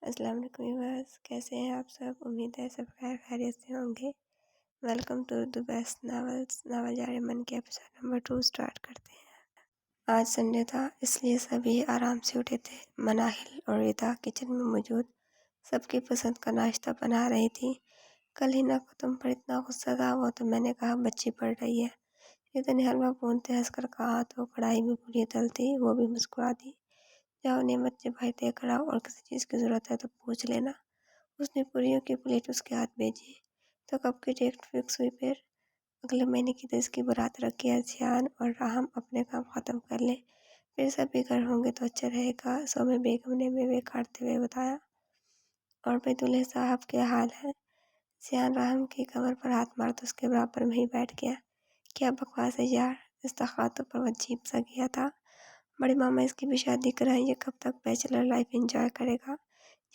السلام علیکم ویورز، کیسے ہیں آپ سب؟ امید ہے سب خیر خیریت سے ہوں گے۔ Welcome to the best novel جارے من کے ایپیسوڈ نمبر 2 سٹارٹ کرتے ہیں۔ آج سنڈے تھا، اس لیے سبھی آرام سے اٹھے تھے۔ مناہل اور ریتا کچن میں موجود سب کی پسند کا ناشتہ بنا رہی تھی۔ کل ہینا کو تم پر اتنا غصہ تھا، وہ تو میں نے کہا بچی پڑھ رہی ہے۔ ریتا نے حلوہ بھونتے ہنس کر کہا تو کڑھائی میں پوری تلتی، وہ بھی مسکرا دی۔ جاؤ نعمت کے بھائی دے کر آؤ، اور کسی چیز کی ضرورت ہے تو پوچھ لینا۔ اس نے پوریوں کی پلیٹ اس کے ہاتھ بھیجی تو کب کی ڈیٹ فکس ہوئی، پھر اگلے مہینے کی 10 کی بارات رکھی ہے۔ زیان اور راہم اپنے کام ختم کر لیں، پھر سبھی گھر ہوں گے تو اچھا رہے گا، سومے بیگم نے میوے کاٹتے ہوئے بتایا۔ اور بھائی دولہے صاحب کیا حال ہے؟ زیان راہم کی کمر پر ہاتھ مارتا اس کے برابر میں ہی بیٹھ گیا۔ کیا بکواس ہے یار، اس تخاتو پر وہ عجیب سا گیا تھا۔ بڑے ماما اس کی بھی شادی کرائیں، یہ کب تک بیچلر لائف انجوائے کرے گا،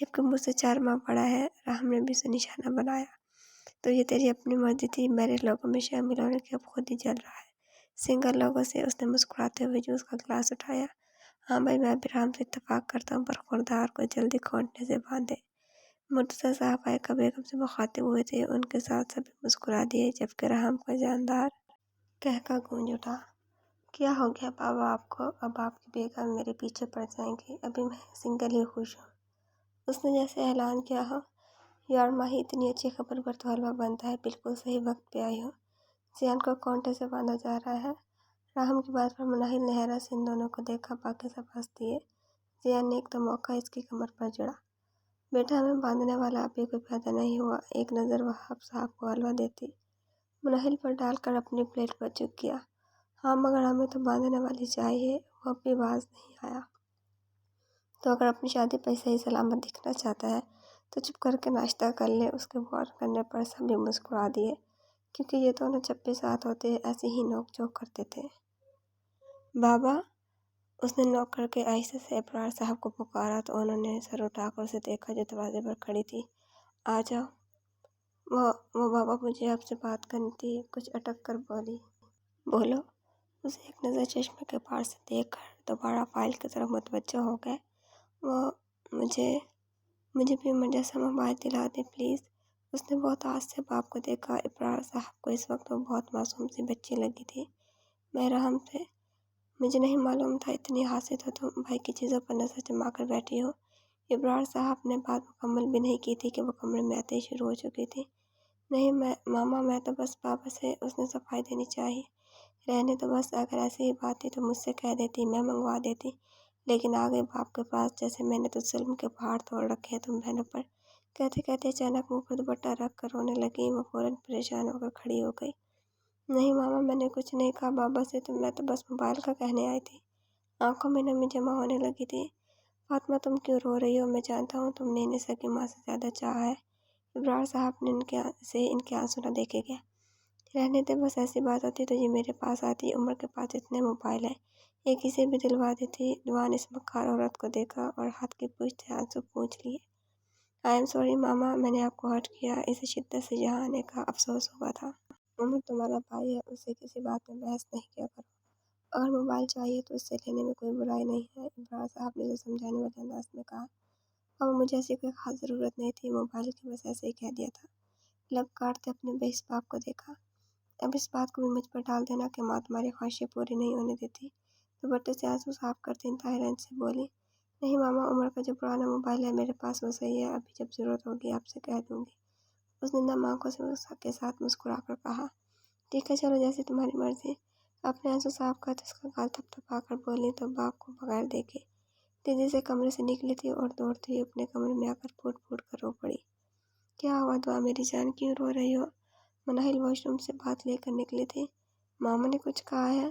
جبکہ مجھ سے 4 ماہ بڑا ہے۔ راہم نے بھی اسے نشانہ بنایا۔ تو یہ تیری اپنی مرضی تھی، میرے لوگوں میں شامل ہونے کے اب خود ہی جل رہا ہے۔ سنگل لوگوں سے اس نے مسکراتے ہوئے جوس کا گلاس اٹھایا۔ ہاں بھائی، میں بھی راہم سے اتفاق کرتا ہوں، پر خردار کو جلدی کھوٹنے سے باندھے۔ مرتضیٰ صاحب آئے کا بیگم سے مخاطب ہوئے تھے، ان کے ساتھ سبھی مسکرا دیے، جبکہ راہم کا جاندار کہکا گونج اٹھا۔ کیا ہو گیا بابا آپ کو؟ اب آپ کی بیگم میرے پیچھے پڑ جائیں گی، ابھی میں سنگل ہی خوش ہوں۔ اس نے جیسے اعلان کیا ہو۔ یار ماہی، اتنی اچھی خبر پر تو حلوہ بنتا ہے، بالکل صحیح وقت پہ آئی ہو۔ زیان کو کانٹے سے باندھا جا رہا ہے۔ راہم کی بات پر مناہل نے حیرت سے ان دونوں کو دیکھا، باقی سب ہنس دیے۔ زیان نے ایک دم موقع اس کی کمر پر جڑا۔ بیٹا، ہمیں باندھنے والا ابھی کوئی پیدا نہیں ہوا، ایک نظر وہاب صاحب کو حلوہ دیتی مناہل پر ڈال کر اپنی پلیٹ پر جھک گیا۔ ہاں مگر ہمیں تو باندھنے والی چاہیے، وہ اب بھی باز نہیں آیا۔ تو اگر اپنی شادی پہ صحیح سلامت دکھنا چاہتا ہے تو چپ کر کے ناشتہ کر لے۔ اس کے غور کرنے پر سبھی مسکرا دیے، کیونکہ یہ دونوں جب بھی ساتھ ہوتے ایسے ہی نوک جھوک کرتے تھے۔ بابا، اس نے نوک کر کے آہستہ سے ابرار صاحب کو پکارا تو انہوں نے سر اٹھا کر اسے دیکھا جو دروازے پر کھڑی تھی۔ آ جاؤ۔ وہ بابا، مجھے آپ سے بات کرنی تھی، کچھ اٹک کر بولی۔ بولو۔ اسے ایک نظر چشمے کے پار سے دیکھ کر دوبارہ فائل کی طرف متوجہ ہو گئے۔ وہ مجھے بھی مجسمہ موبائل دلا دیں پلیز۔ اس نے بہت آس سے باپ کو دیکھا۔ ابرار صاحب کو اس وقت وہ بہت معصوم سی بچی لگی تھی۔ میں راہم سے مجھے نہیں معلوم تھا اتنی حاسد ہو تم، بھائی کی چیزوں پر نظر جما کر بیٹھی ہو۔ ابرار صاحب نے بات مکمل بھی نہیں کی تھی کہ وہ کمرے میں آتے ہی شروع ہو چکی تھی۔ نہیں ماما، میں تو بس بابا سے، اس نے صفائی دینی چاہیے۔ رہنے تو بس، اگر ایسی ہی بات تھی تو مجھ سے کہہ دیتی، میں منگوا دیتی، لیکن آ گئی باپ کے پاس جیسے میں نے تو ظلم کے پہاڑ توڑ رکھے ہیں تم بہنوں پر۔ کہتے کہتے اچانک منہ پر دوپٹہ رکھ کر رونے لگی۔ وہ فوراً پریشان ہو کر کھڑی ہو گئی۔ نہیں ماما، میں نے کچھ نہیں کہا بابا سے، تو میں تو بس موبائل کا کہنے آئی تھی۔ آنکھوں میں نمی جمع ہونے لگی تھی۔ فاطمہ، تم کیوں رو رہی ہو؟ میں جانتا ہوں تم نے انہیں سکی ماں سے زیادہ چاہا ہے۔ ابرار صاحب نے ان کے آنسو نہ دیکھے گئے۔ رہنے دے، بس ایسی بات ہوتی تو یہ میرے پاس آتی، عمر کے پاس اتنے موبائل ہیں، یہ کسی بھی دلوا دیتی۔ دوان اس مکار عورت کو دیکھا اور ہاتھ کی پوچھتے آنسو پوچھ لیے۔ آئی ایم سوری ماما، میں نے آپ کو ہرٹ کیا، اسے شدت سے یہاں آنے کا افسوس ہوا تھا۔ عمر تمہارا بھائی ہے، اس سے کسی بات میں بحث نہیں کیا کرو۔ اگر موبائل چاہیے تو اس سے لینے میں کوئی برائی نہیں ہے، ابرار صاحب نے اسے سمجھانے والے انداز میں کہا۔ اور مجھے ایسی کوئی خاص ضرورت نہیں تھی موبائل کی، بس ایسے ہی کہہ دیا تھا۔ لب کاٹتے اپنے بیس باپ کو دیکھا۔ اب اس بات کو بھی مجھ پر ڈال دینا کہ ماں تمہاری خواہشیں پوری نہیں ہونے دیتی۔ دوپٹے سے آنسو صاف کرتی انتہائی رنج سے بولی۔ نہیں ماما، عمر کا جو پرانا موبائل ہے میرے پاس وہ صحیح ہے، ابھی جب ضرورت ہوگی آپ سے کہہ دوں گی۔ اس نے نم آنکھوں کے ساتھ مسکرا کر کہا۔ ٹھیک ہے، چلو جیسی تمہاری مرضی۔ اپنے آنسو صاف کرتے اس کا گال تھپ تھپا کر بولی تو باپ کو بغیر دیکھے تیزی سے کمرے سے نکلی تھی اور دوڑتی ہوئی اپنے کمرے میں آ کر پھوٹ پھوٹ کر رو پڑی۔ کیا ہوا دعا میری جان، کیوں رو رہی ہو؟ مناہل واش روم سے بات لے کر نکلی تھی۔ ماما نے کچھ کہا ہے؟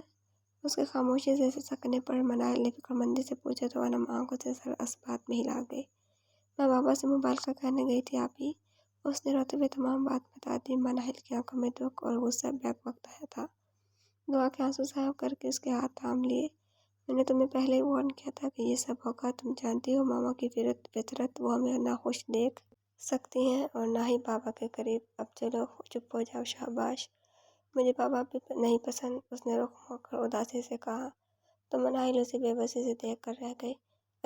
اس کے خاموشی سے سکنے پر مناہل نے فکر مندی سے پوچھا تو وہ نم آنکھوں سے سر اس بات میں ہلا گئی۔ میں بابا سے موبائل کا کہنے گئی تھی آپ ہی۔ اس نے روتے ہوئے تمام بات بتا دی۔ مناہل کی آنکھوں میں دکھ اور غصہ بیک وقت آیا تھا۔ دعا کے آنسو صاف کر کے اس کے ہاتھ تھام لیے۔ میں نے تمہیں پہلے ہی وارن کیا تھا کہ یہ سب ہوگا، تم جانتی ہو ماما کی فطرت، وہ ہمیں نہ خوش دیکھ سکتی ہیں اور نہ ہی بابا کے قریب۔ اب چلو چپ ہو جاؤ، شاباش۔ مجھے بابا بھی نہیں پسند، اس نے رخ موڑ کر اداسی سے کہا۔ تو مناہل اسے بے بسی سے دیکھ کر رہ گئی۔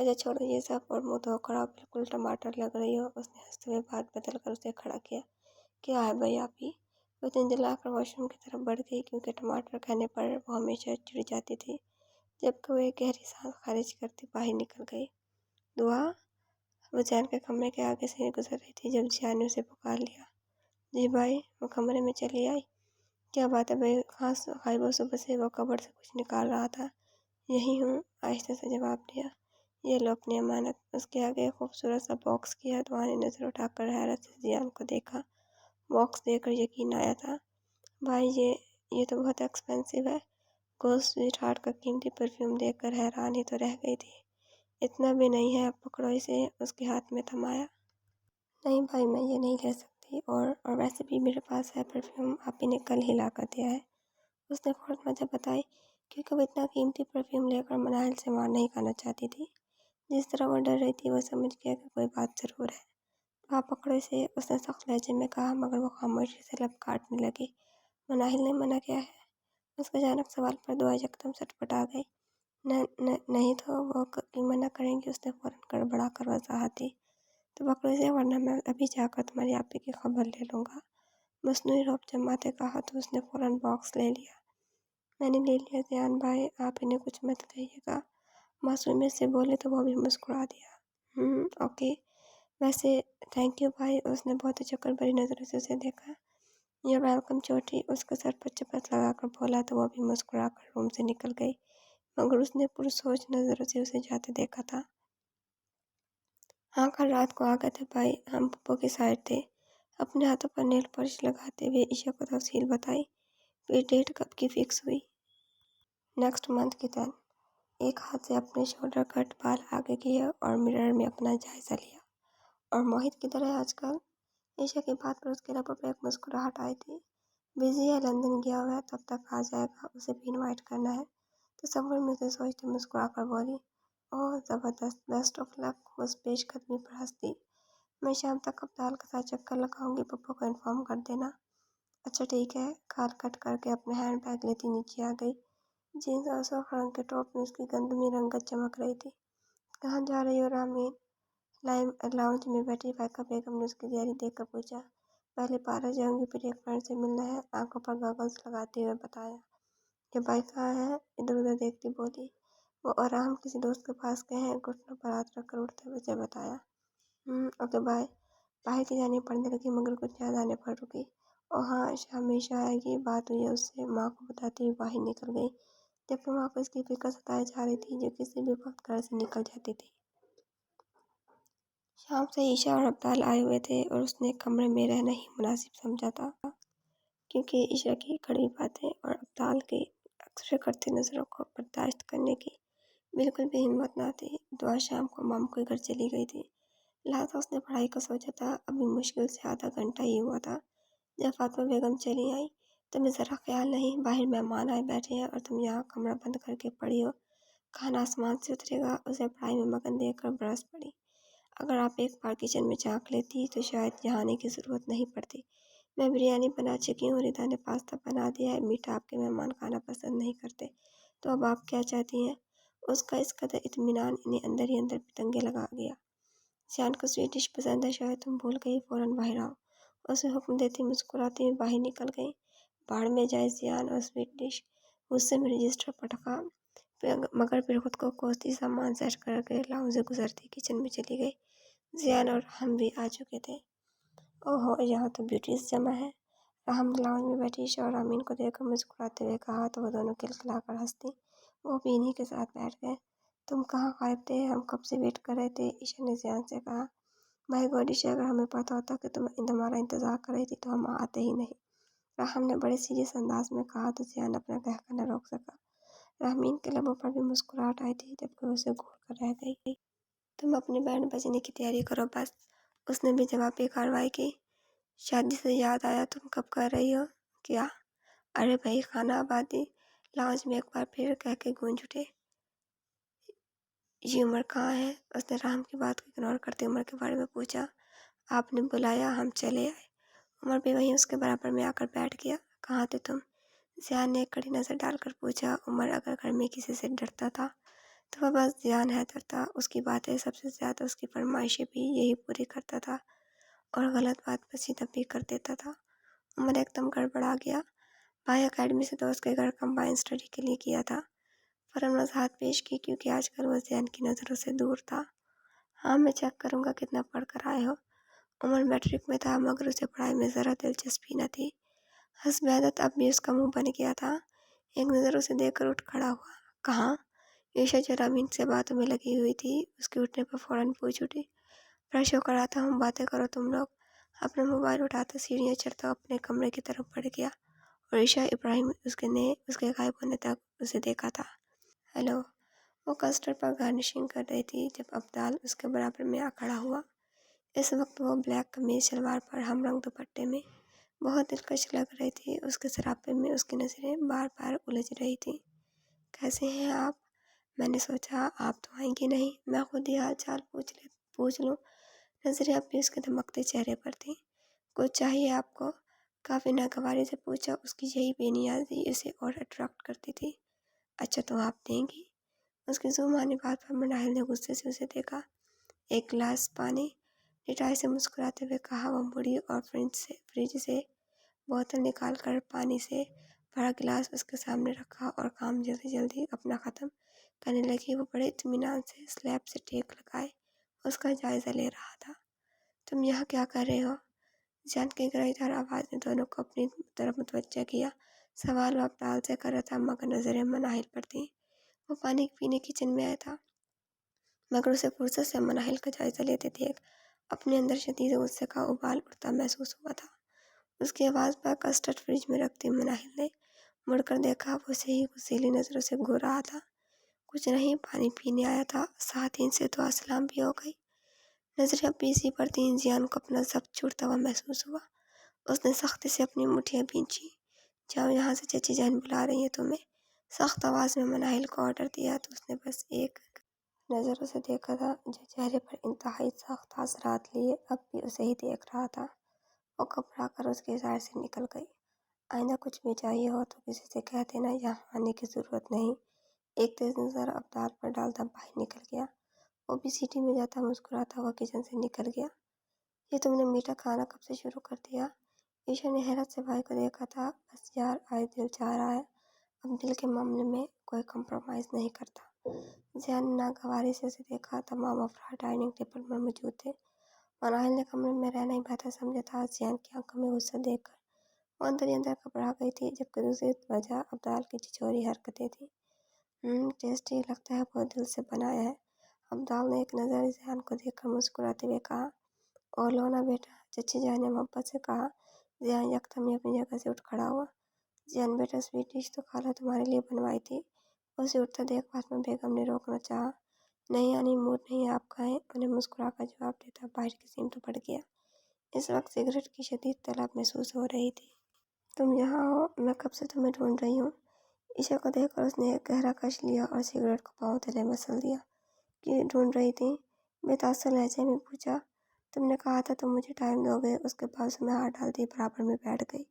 अच्छा छोड़ो ये सब और मुँह धो कर आओ, बिल्कुल टमाटर लग रही हो। उसने हंसते हुए बात बदल कर उसे खड़ा किया। क्या है भई आप ही? वो तिलमिलाकर वॉशरूम की तरफ बढ़ गई, क्योंकि टमाटर खाने पर वो हमेशा चिढ़ जाती थी। जबकि वो एक गहरी सांस खारिज करती बाहर निकल गई। दुआ? वो जियान के कमरे के आगे से गुजर रही थी जब जियान ने उसे पुकार लिया। जी भाई। वो कमरे में चली आई। क्या बात है भाई, कहाँ भाई? वो सुबह से वो कबर्ड से कुछ निकाल रहा था। यही हूँ, आहिस्ता से जवाब दिया। ये लो अपनी अमानत। उसके आगे एक खूबसूरत सा बॉक्स किया। दुआ ने नजर उठाकर हैरत से जियान को देखा। बॉक्स देखकर यकीन आया था। भाई ये तो बहुत एक्सपेंसिव है। गोस्ट स्वीट हार्ट का कीमती परफ्यूम देखकर हैरान ही तो रह गई थी। इतना भी नहीं है, अब पकड़ो इसे। उसके हाथ में थमाया। नहीं भाई, मैं ये नहीं ले सकती, और वैसे भी मेरे पास है परफ्यूम, आप ही ने कल ही ला कर दिया है। उसने फौरन वजह बताई, क्योंकि वो इतना कीमती परफ्यूम लेकर मनाहिल से मार नहीं खाना चाहती थी। जिस तरह वो डर रही थी, वो समझ गया कि कोई बात ज़रूर है। तो आप पकड़ो इसे, उसने सख्त लहजे में कहा, मगर वो खामोशी से लब काटने लगी। मनाहिल ने मना किया है? उसके अचानक सवाल पर दुआ यकदम सटपटा गई। नहीं तो वो क्यों मना करेंगी? उसने फौरन गड़बड़ा कर वजाहत दी। तो पकड़ो इसे, वरना मैं अभी जाकर तुम्हारी आपी की खबर ले लूँगा। मसनूई रौब जमाते कहा तो उसने फौरन बॉक्स ले लिया। मैंने ले लिया जियान भाई, आप इन्हें कुछ मत कहिएगा। मासूमियत से बोले तो वो भी मुस्कुरा दिया। ओके। वैसे थैंक यू भाई। उसने बहुत ही चक्कर भरी नज़रों से उसे देखा। यह वेलकम चोटी। उसके सर पर चपत लगाकर बोला तो वो भी मुस्कुरा कर रूम से निकल गई, मगर उसने पुरसोच नज़रों से उसे जाते देखा था। हाँ, कल रात को आ गए थे भाई, हम पप्पू की साइड थे। अपने हाथों पर नेल पॉलिश लगाते हुए ईशा को तफसील बताई। फिर डेट कब की फिक्स हुई? नेक्स्ट मंथ की 10। एक हाथ से अपने शोल्डर कट बाल आगे किए और मिरर में अपना जायजा लिया। और मोहित किधर है आजकल? ईशा की बात पर उसके लबों पर एक मुस्कुराहट आई थी। बिजी है, लंदन गया हुआ है, तब तक आ जाएगा, उसे भी इनवाइट करना है। तसव्वुर में उसे सोचते मुस्कुरा कर बोली, ओह ज़बरदस्त, बेस्ट ऑफ लक। उस पेशकदमी पर हंसती। मैं शाम तक अब्दाल के साथ चक्कर लगाऊंगी, पप्पू को इन्फॉर्म कर देना। अच्छा ठीक है। खाल कट करके अपने हैंड बैग लेती नीचे आ गई। जीन्स और सफ़ेद रंग के टॉप में उसकी गंदमी रंगत चमक रही थी। कहाँ जा रही हो रामीन? लाइम लाउंज में बैठी फायका बेगम ने उसकी तैयारी देखकर पूछा। पहले पार्लर जाऊंगी, फिर एक फ्रेंड से मिलना है, आंखों पर गॉगल्स लगाते हुए बताया। ये भाई कहाँ है? इधर उधर देखती बोली। वो आराम किसी दोस्त के पास गए हैं, घुटनों पर हाथ रखकर उठते हुए उसे बताया। Okay bye. बाहर की जाने पड़ने लगी, मगर कुछ ज़्यादा आने पर रुकी। और हाँ, हमेशा आएगी। बात हुई है उससे, माँ को बताती हुई बाहर निकल गई, जबकि माँ को इसकी फिक्र सताए जा रही थी, जो किसी भी वक्त घर से निकल जाती थी। शाम से ईशा और अब्दाल आए हुए थे और उसने कमरे में रहना ही मुनासिब समझा था, क्योंकि ईशा की कड़वी बातें और अब्दाल की अक्सर करती नज़रों को बर्दाश्त करने की बिल्कुल भी हिम्मत ना थी। दुआ शाम को मामू के घर चली गई थी, लिहाजा उसने पढ़ाई का सोचा था। अभी मुश्किल से आधा घंटा ही हुआ था जब फातिमा बेगम चली आई। तुम्हें ज़रा ख्याल नहीं, बाहर मेहमान आए बैठे हैं और तुम यहाँ कमरा बंद करके पड़ी हो। खाना आसमान से उतरेगा। उसे पढ़ाई में मगन देखकर बरस पड़ी। अगर आप एक बार किचन में झांक लेती तो शायद यहाँ आने की ज़रूरत नहीं पड़ती। मैं बिरयानी बना चुकी हूँ, रिदा ने पास्ता बना दिया है, मीठा आपके मेहमान खाना पसंद नहीं करते, तो अब आप क्या चाहती हैं? उसका इस कदर इत्मीनान इन्हें अंदर ही अंदर पतंगे लगा गया। शान को स्वीट डिश पसंद है, शायद तुम भूल गई, फ़ौरन बाहर आओ। उसे हुक्म देती मुस्कुराती हुई बाहर निकल गई। बाढ़ में जाए जियान और स्वीट डिश। उससे में रजिस्टर पटका, मगर फिर खुद को कोसती सामान सेट करके लाउंज से गुजरती किचन में चली गई। जियान और हम भी आ चुके थे। ओहो, यहाँ तो ब्यूटीज जमा है। राहम लाउंज में बैठी ईशा और अमीन को देखकर मुस्कुराते हुए कहा तो वो दोनों खिलखिलाकर हंसती। वो भी इन्हीं के साथ बैठ गए। तुम कहाँ गायब थे? हम कब से वेट कर रहे थे, ईशा ने जियान से कहा। भाई गॉड ईशा, अगर हमें पता होता कि तुम तुम्हारा इंतज़ार कर रही थी तो हम आते ही नहीं, राहम ने बड़े सीरियस अंदाज में कहा तो जियान अपना कहकर न रोक सका। रामीन के लबों पर भी मुस्कुराहट आई थी, जबकि उसे घूर कर रह गई। तुम अपने बैंड बजने की तैयारी करो बस, उसने भी जवाबी कार्रवाई की। शादी से याद आया, तुम कब कर रही हो? क्या? अरे भाई, खाना आबादी, लाउंज में एक बार फिर कह के गूंज उठे। ये उमर कहाँ है? उसने राम की बात को इग्नोर करते उमर के बारे में पूछा। आपने बुलाया, हम चले आए। उमर भी वहीं उसके बराबर में आकर बैठ गया। कहाँ थे तुम? जियान ने कड़ी नज़र डालकर पूछा। उमर अगर घर में किसी से डरता था تو وہ بس ذہن حیدر تھا، اس کی باتیں سب سے زیادہ اس کی فرمائشیں بھی یہی پوری کرتا تھا اور غلط بات پر سیدھا بھی کر دیتا تھا۔ عمر ایک دم گڑبڑا گیا۔ بھائی اکیڈمی سے دوست کے گھر کمبائن اسٹڈی کے لیے کیا تھا۔ فوراً وضاحت پیش کی کیونکہ آج کل وہ ذہن کی نظروں سے دور تھا۔ ہاں میں چیک کروں گا کتنا پڑھ کر آئے ہو۔ عمر میٹرک میں تھا مگر اسے پڑھائی میں ذرا دلچسپی نہ تھی۔ حسب عادت اب بھی اس کا منہ بن گیا تھا۔ ایک نظر اسے دیکھ کر اٹھ کھڑا ہوا۔ کہاں؟ عائشہ جو رامین سے باتوں میں لگی ہوئی تھی اس کے اٹھنے پر فوراً پوچھ اٹھی۔ فریش ہو کر آتا ہوں، باتیں کرو تم لوگ۔ اپنا موبائل اٹھاتا سیڑھیاں چڑھتا اپنے کمرے کی طرف بڑھ گیا اور عائشہ ابراہیم اس کے غائب ہونے تک اسے دیکھا تھا۔ ہیلو۔ وہ کسٹرڈ پر گارنشنگ کر رہی تھی جب ابدال اس کے برابر میں آ کھڑا ہوا۔ اس وقت وہ بلیک قمیض شلوار پر ہم رنگ دوپٹے میں بہت دلکش لگ رہی تھی۔ اس کے سراپے میں اس کی نظریں بار بار الجھ رہی تھیں۔ کیسے ہیں آپ؟ میں نے سوچا آپ تو آئیں گی نہیں، میں خود ہی حال چال پوچھ لوں۔ نظریں اب بھی اس کے دمکتے چہرے پر تھیں۔ کچھ چاہیے آپ کو؟ کافی ناگواری سے پوچھا۔ اس کی یہی بے نیازی اسے اور اٹریکٹ کرتی تھی۔ اچھا تو آپ دیں گی؟ اس کی زبانی بات پر مناہل نے غصے سے اسے دیکھا۔ ایک گلاس پانی؟ ڈٹائی سے مسکراتے ہوئے کہا وہ مڑی اور فریج سے بوتل نکال کر پانی سے بھرا گلاس اس کے سامنے رکھا اور کام جلدی جلدی اپنا ختم کرنے لگی۔ وہ بڑے اطمینان سے سلیب سے ٹیک لگائے اس کا جائزہ لے رہا تھا۔ تم یہاں کیا کر رہے ہو؟ جان کی گرجدار آواز نے دونوں کو اپنی طرف متوجہ کیا۔ سوال وہ ابدال سے کر رہا تھا مگر نظریں مناہل پر تھیں۔ وہ پانی پینے کچن میں آیا تھا مگر اسے فرصت سے مناہل کا جائزہ لیتے دیکھ اپنے اندر شدید غصے کا ابال اٹھتا محسوس ہوا تھا۔ اس کی آواز پر کسٹرڈ فریج میں رکھتی مناہل نے مڑ کر دیکھا۔ وہ اسے ہی غصیلی نظروں سے گھور رہا تھا۔ کچھ نہیں، پانی پینے آیا تھا۔ خواتین سے دعا سلام بھی ہو گئی۔ نظریں اب بھی اسی پر تھیں۔ زیان کو اپنا ضبط چھوڑتا ہوا محسوس ہوا۔ اس نے سختی سے اپنی مٹھیاں بھینچی۔ جاؤ یہاں سے، چچی جان بلا رہی ہیں تمہیں۔ سخت آواز میں مناہل کو آرڈر دیا تو اس نے بس ایک نظر اسے دیکھا تھا جو چہرے پر انتہائی سخت اثرات لیے اب بھی اسے ہی دیکھ رہا تھا۔ وہ گھبرا کر اس کے اظہار سے نکل گئی۔ آئندہ کچھ بھی چاہیے ہو تو کسی سے کہہ دینا، یہاں آنے کی ضرورت نہیں۔ ایک تیز نظر ابدال پر ڈالتا باہر نکل گیا۔ وہ بھی سیٹی میں جاتا مسکراتا ہوا کچن سے نکل گیا۔ یہ تم نے میٹھا کھانا کب سے شروع کر دیا؟ عائشہ نے حیرت سے بھائی کو دیکھا تھا۔ بس یار آج دل چاہ رہا ہے۔ اب دل کے معاملے میں کوئی کمپرومائز نہیں کرتا۔ زیان نے ناگواری سے اسے دیکھا۔ تمام افراد ڈائننگ ٹیبل پر موجود تھے۔ مناہل نے کمرے میں رہنا ہی بہتر سمجھا تھا۔ زیان کی آنکھوں میں غصہ دیکھ کر وہ اندر ہی اندر گھبرا گئی تھی جبکہ دوسری وجہ ابدال کی چھچوری حرکتیں تھیں۔ ٹیسٹی لگتا ہے، بہت دل سے بنایا ہے۔ ابدال نے ایک نظر زیان کو دیکھ کر مسکراتے ہوئے کہا۔ او لو نا بیٹا، چچی جان نے محبت سے کہا۔ زیان یکدم ہی اپنی جگہ سے اٹھ کھڑا ہوا۔ زیان بیٹا سویٹ ڈش تو خالہ تمہارے لیے بنوائی تھی۔ اسے اٹھتا دیکھ فاطمہ بیگم نے روکنا چاہا۔ نہیں آنی، موڈ نہیں آپ کا ہے، انہیں مسکرا کر جواب دیتا باہر کی سمت بڑھ گیا۔ اس وقت سگریٹ کی شدید طلب محسوس ہو رہی تھی۔ تم یہاں ہو، میں کب سے تمہیں ڈھونڈ رہی ہوں۔ عائشہ کو دیکھ کر اس نے ایک گہرا کش لیا اور سگریٹ کو پاؤں تلے مسل دیا۔ کہ ڈھونڈ رہی تھی؟ بے تاثر لہجے میں پوچھا۔ تم نے کہا تھا تم مجھے ٹائم دو گے۔ اس کے بازو میں ہاتھ ڈال دیے برابر میں بیٹھ گئی۔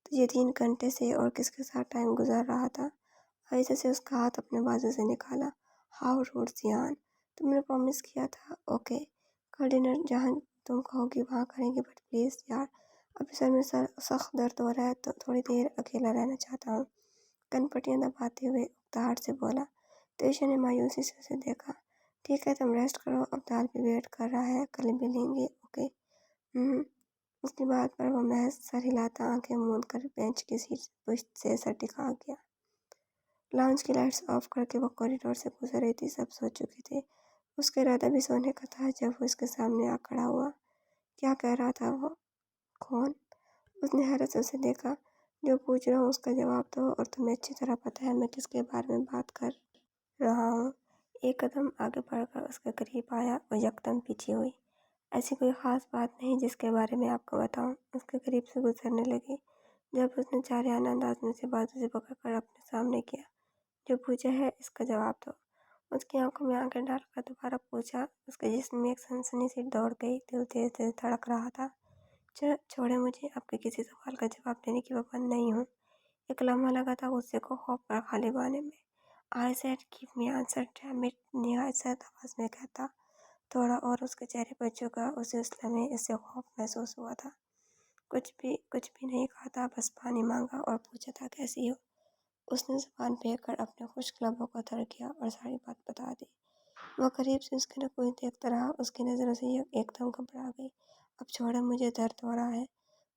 تو یہ 3 گھنٹے سے اور کس کے ساتھ ٹائم گزار رہا تھا؟ عائشہ سے اس کا ہاتھ اپنے بازو سے نکالا۔ ہاؤ روڈ زیان، تم نے پرومس کیا تھا۔ اوکے، کل ڈنر جہاں تم کہو گی وہاں کریں گے، بٹ پلیز یار ابھی سر میں سخت درد ہو رہا ہے تو تھوڑی دیر اکیلا رہنا چاہتا ہوں۔ کن پٹیاں دباتے ہوئے اکتاہٹ سے بولا۔ تو عائشہ نے مایوسی سے اسے دیکھا۔ ٹھیک ہے تم ریسٹ کرو، ابدال بھی ویٹ کر رہا ہے، کل ملیں گے اوکے؟ اس کی بات پر وہ محض سر ہلاتا آنکھیں موند کر بینچ کی سیٹ پشت سے سر ٹکا گیا۔ لاؤنج کی لائٹس آف کر کے وہ کوریڈور سے گزر رہی تھی۔ سب سو چکے تھے۔ اس کا ارادہ بھی سونے کا تھا جب وہ اس کے سامنے آ کھڑا ہوا۔ کیا کہہ رہا تھا وہ؟ کون؟ اس نے حیرت سے اسے دیکھا۔ جو پوچھ رہا ہوں اس کا جواب دو، اور تمہیں اچھی طرح پتہ ہے میں کس کے بارے میں بات کر رہا ہوں۔ ایک قدم آگے بڑھ کر اس کے قریب آیا اور یکدم پیچھے ہوئی۔ ایسی کوئی خاص بات نہیں جس کے بارے میں آپ کو بتاؤں۔ اس کے قریب سے گزرنے لگی جب اس نے جارحانہ انداز میں اسے بازو سے پکڑ کر اپنے سامنے کیا۔ جو پوچھا ہے اس کا جواب دو۔ اس کی آنکھوں میں آنکھیں ڈال کر دوبارہ پوچھا۔ اس کے جسم میں ایک سنسنی سی دوڑ گئی، دل تیز تیز دھڑک رہا تھا۔ چھوڑیں مجھے، آپ کے کسی سوال کا جواب دینے کی پابند نہیں ہوں۔ ایک لمحہ لگا تھا غصے کو خوف پر غالب آنے میں۔ I said give me answer damn it, निहायत सख्त आवाज में कहता। थोड़ा और उसके चेहरे पर झुका। उसे उस लम्हे इससे खौफ महसूस हुआ था। कुछ भी नहीं कहा था, बस पानी मांगा और पूछा था कैसी हो। उसने जुबान फेंक कर अपने खुश्क लबों को तर किया और सारी बात बता दी। वह करीब से उसकी नकुल देखता रहा। उसकी नज़रों से एकदम घबरा गई। अब छोड़ो, मुझे दर्द हो रहा है,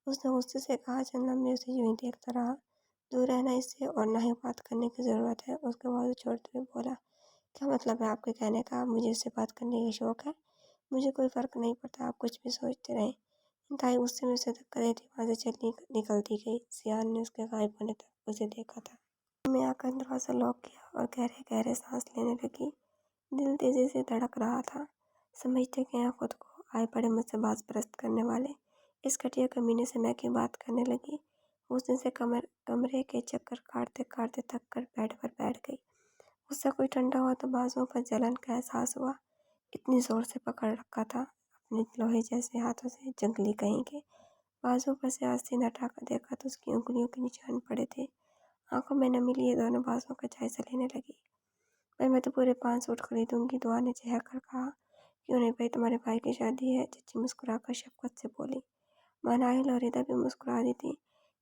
उसने गुस्से से कहा। चंद लम्हे उसे यूं ही देखता रहा। दूर रहना इससे और ना ही बात करने की ज़रूरत है। उसके बाद छोड़ते हुए बोला, क्या मतलब है आपके कहने का? मुझे इससे बात करने की शौक है। मुझे कोई फ़र्क नहीं पड़ता, आप कुछ भी सोचते रहें। इंतहाई गुस्से में उसे धक्का देती वहाँ से चली निकलती गई। जियान ने उसके गायब होने तक उसे देखा था। मैं आकर दरवाज़ा लॉक किया और गहरे गहरे सांस लेने लगी। दिल तेजी से धड़क रहा था। समझते गया खुद को, आए बड़े मुझसे बात परस्त करने वाले इस घटिया कमीने से मैं क्यों बात करने लगी। उस दिन से कमरे के चक्कर काटते काटते थक कर बेड पर बैठ गई। गुस्सा कोई ठंडा हुआ तो बाजुओं पर जलन का एहसास हुआ। इतनी जोर से पकड़ रखा था अपने लोहे जैसे हाथों से, जंगली कहीं के। बाजुओं पर से आस्तीन हटाकर देखा तो उसकी उंगलियों के निशान पड़े थे। आंखों में नमी लिए दोनों बाजुओं का जायजा लेने लगी। भाई मैं तो पूरे 5 सूट खरीदूंगी, दुआ ने चहक कर कहा। क्यों नहीं भाई, तुम्हारे भाई की शादी है, चच्ची मुस्कुराकर शफकत से बोली। मनाहिल और रिदा भी मुस्कुरा दी थी।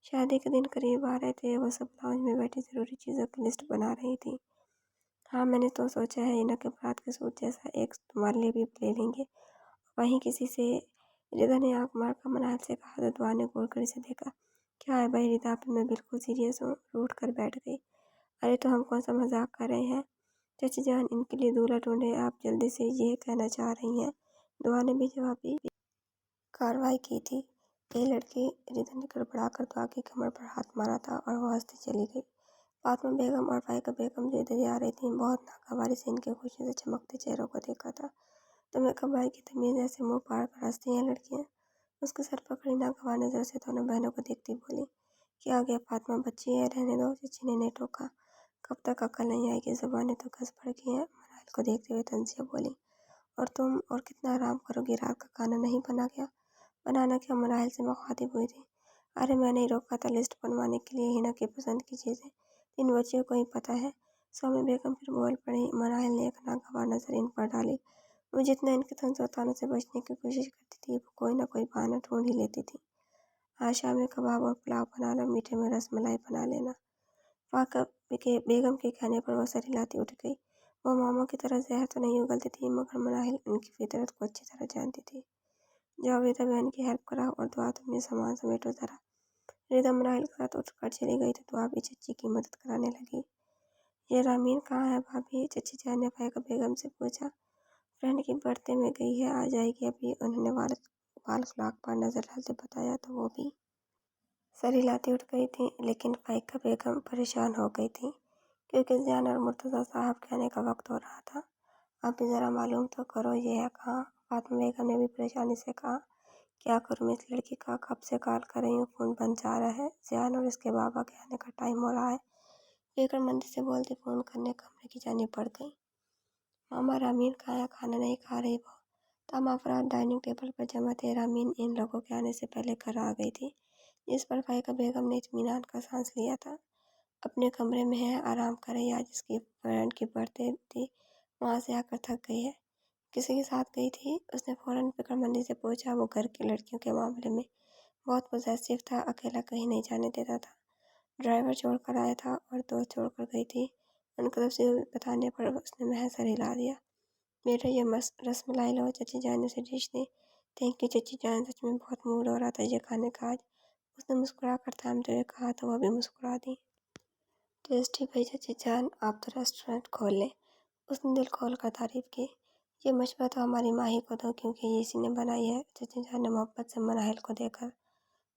शादी के दिन करीब आ रहे थे। वो सब लाउंज में बैठी ज़रूरी चीज़ों की लिस्ट बना रही थी। हाँ, मैंने तो सोचा है इना के बारात के सूट जैसा एक तुम्हारे लिए भी ले लेंगे। वहीं किसी से रिदा ने आंख मार कर मनाहिल से कहा तो दुआ ने घूर कर इसे देखा। क्या है भाई रिदा, पे मैं बिल्कुल सीरियस हूँ, रूठ कर बैठ गई। अरे तो हम कौन सा मजाक कर रहे हैं चाची जान, इनके लिए दूल्हा ढूंढे, आप जल्दी से ये कहना चाह रही हैं। दुआ ने भी जवाबी कार्रवाई की थी। ये लड़की, रिदा ने गड़बड़ाकर दुआ की कमर पर हाथ मारा था और वो हंसती चली गई। फातिमा बेगम और फाइका बेगम जो इधर आ रही थीं, बहुत नागवारी से इनके खुशी से चमकते चेहरों को देखा था। तुम्हें कब आई की तमीज, ऐसे मुंह फाड़ कर हंसती हैं लड़कियां। उसके सर पकड़ी नागवार नजर से दोनों बहनों को देखती बोली, क्या आ गया फातिमा, बच्ची है, रहने दो, चची ने नहीं टोका। कब तक अकल नहीं आएगी, जुबानें तो घस पड़ गई हैं। मनाइल को देखते हुए तंजिया बोली, और तुम और कितना आराम करोगी, रात का खाना नहीं बना गया? बनाना क्या, मनाइल से मुखातिब हुई थी। अरे मैंने ही रोका था लिस्ट बनवाने के लिए, हिना की पसंद की चीज़ें 3 बच्चियों को ही पता है। सौम्य बेगम फिर बोल पड़ी। मनाइल ने एक नागवार नजर इन पर डाली। वो जितना इनके तंजोतानों से बचने की कोशिश करती थी, वो कोई ना कोई बहाना ढूंढ ही लेती थी। आज शाम में कबाब और पुलाव बना लो, मीठे में रसमलाई बना लेना। फाका बेगम के कहने पर वो सर हिलाती उठ गई। वो मामों की तरह जहर तो नहीं उगलती थी, मगर मनाहिल उनकी फितरत को अच्छी तरह जानती थी। जाओ रिदा बहन की हेल्प कराओ और दुआ तुम ये सामान समेटो जरा। रिदा मनाहिल के साथ उठकर चली गई तो दुआ भी चच्ची की मदद कराने लगी। ये रामीन कहाँ है भाभी, चच्ची जान ने फाइका बेगम से पूछा। फ्रेंड की बर्थडे में गई है, आ जाएगी अभी, उन्होंने वाल क्लॉक पर नजर डालते बताया। तो वो भी सर हिलाती उठ गई थी, लेकिन फाइका बेगम परेशान हो गई थी क्योंकि जियान और मुर्तज़ा साहब के आने का वक्त हो रहा था। आप भी ज़रा मालूम तो करो ये है कहाँ। फातिमा बेगम ने भी परेशानी से कहा, क्या करूँ मैं इस लड़की का, कब से कॉल कर रही हूँ, फ़ोन बंद जा रहा है। जियान और इसके बाबा के आने का टाइम हो रहा है, लेकर मंदिर से बोलती फ़ोन करने कमरे की जानिब बढ़ गई। मामा रामीन कहाँ है, खाना नहीं खा रही वो। तमाम अफराद डाइनिंग टेबल पर जमा थे। रामीन इन लोगों के आने से पहले घर आ गई थी, जिस पर फाइका बेगम ने इत्मीनान का सांस लिया था। अपने कमरे में है, आराम कर रही है। आज इसकी फ्रेंड की बर्थडे थी, वहाँ से आकर थक गई है। किसी के साथ गई थी? उसने फौरन फिक्रमंदी से पूछा। वो घर की लड़कियों के मामले में बहुत पॉजेसिव था, अकेला कहीं नहीं जाने देता था। ड्राइवर छोड़कर आया था और दोस्त छोड़कर गई थी। उनका तफसील बताने पर उसने महज सर हिला दिया। बेटा ये रसमलाई लो, चची जान ने उसे डिश दी। थैंक यू चची जान, सच में बहुत मूड हो रहा था ये खाने का आज, उसने मुस्कुरा कर थामते हुए कहा तो वह भी मुस्कुरा दी। टेस्टी भाई चची जान, आप तो रेस्टोरेंट खोल लें, उसने दिल खोल कर तारीफ की। ये मशवरा तो हमारी माँ ही को दो, क्योंकि ये इसी ने बनाई है, चची जान ने मोहब्बत से मनाहिल को देखा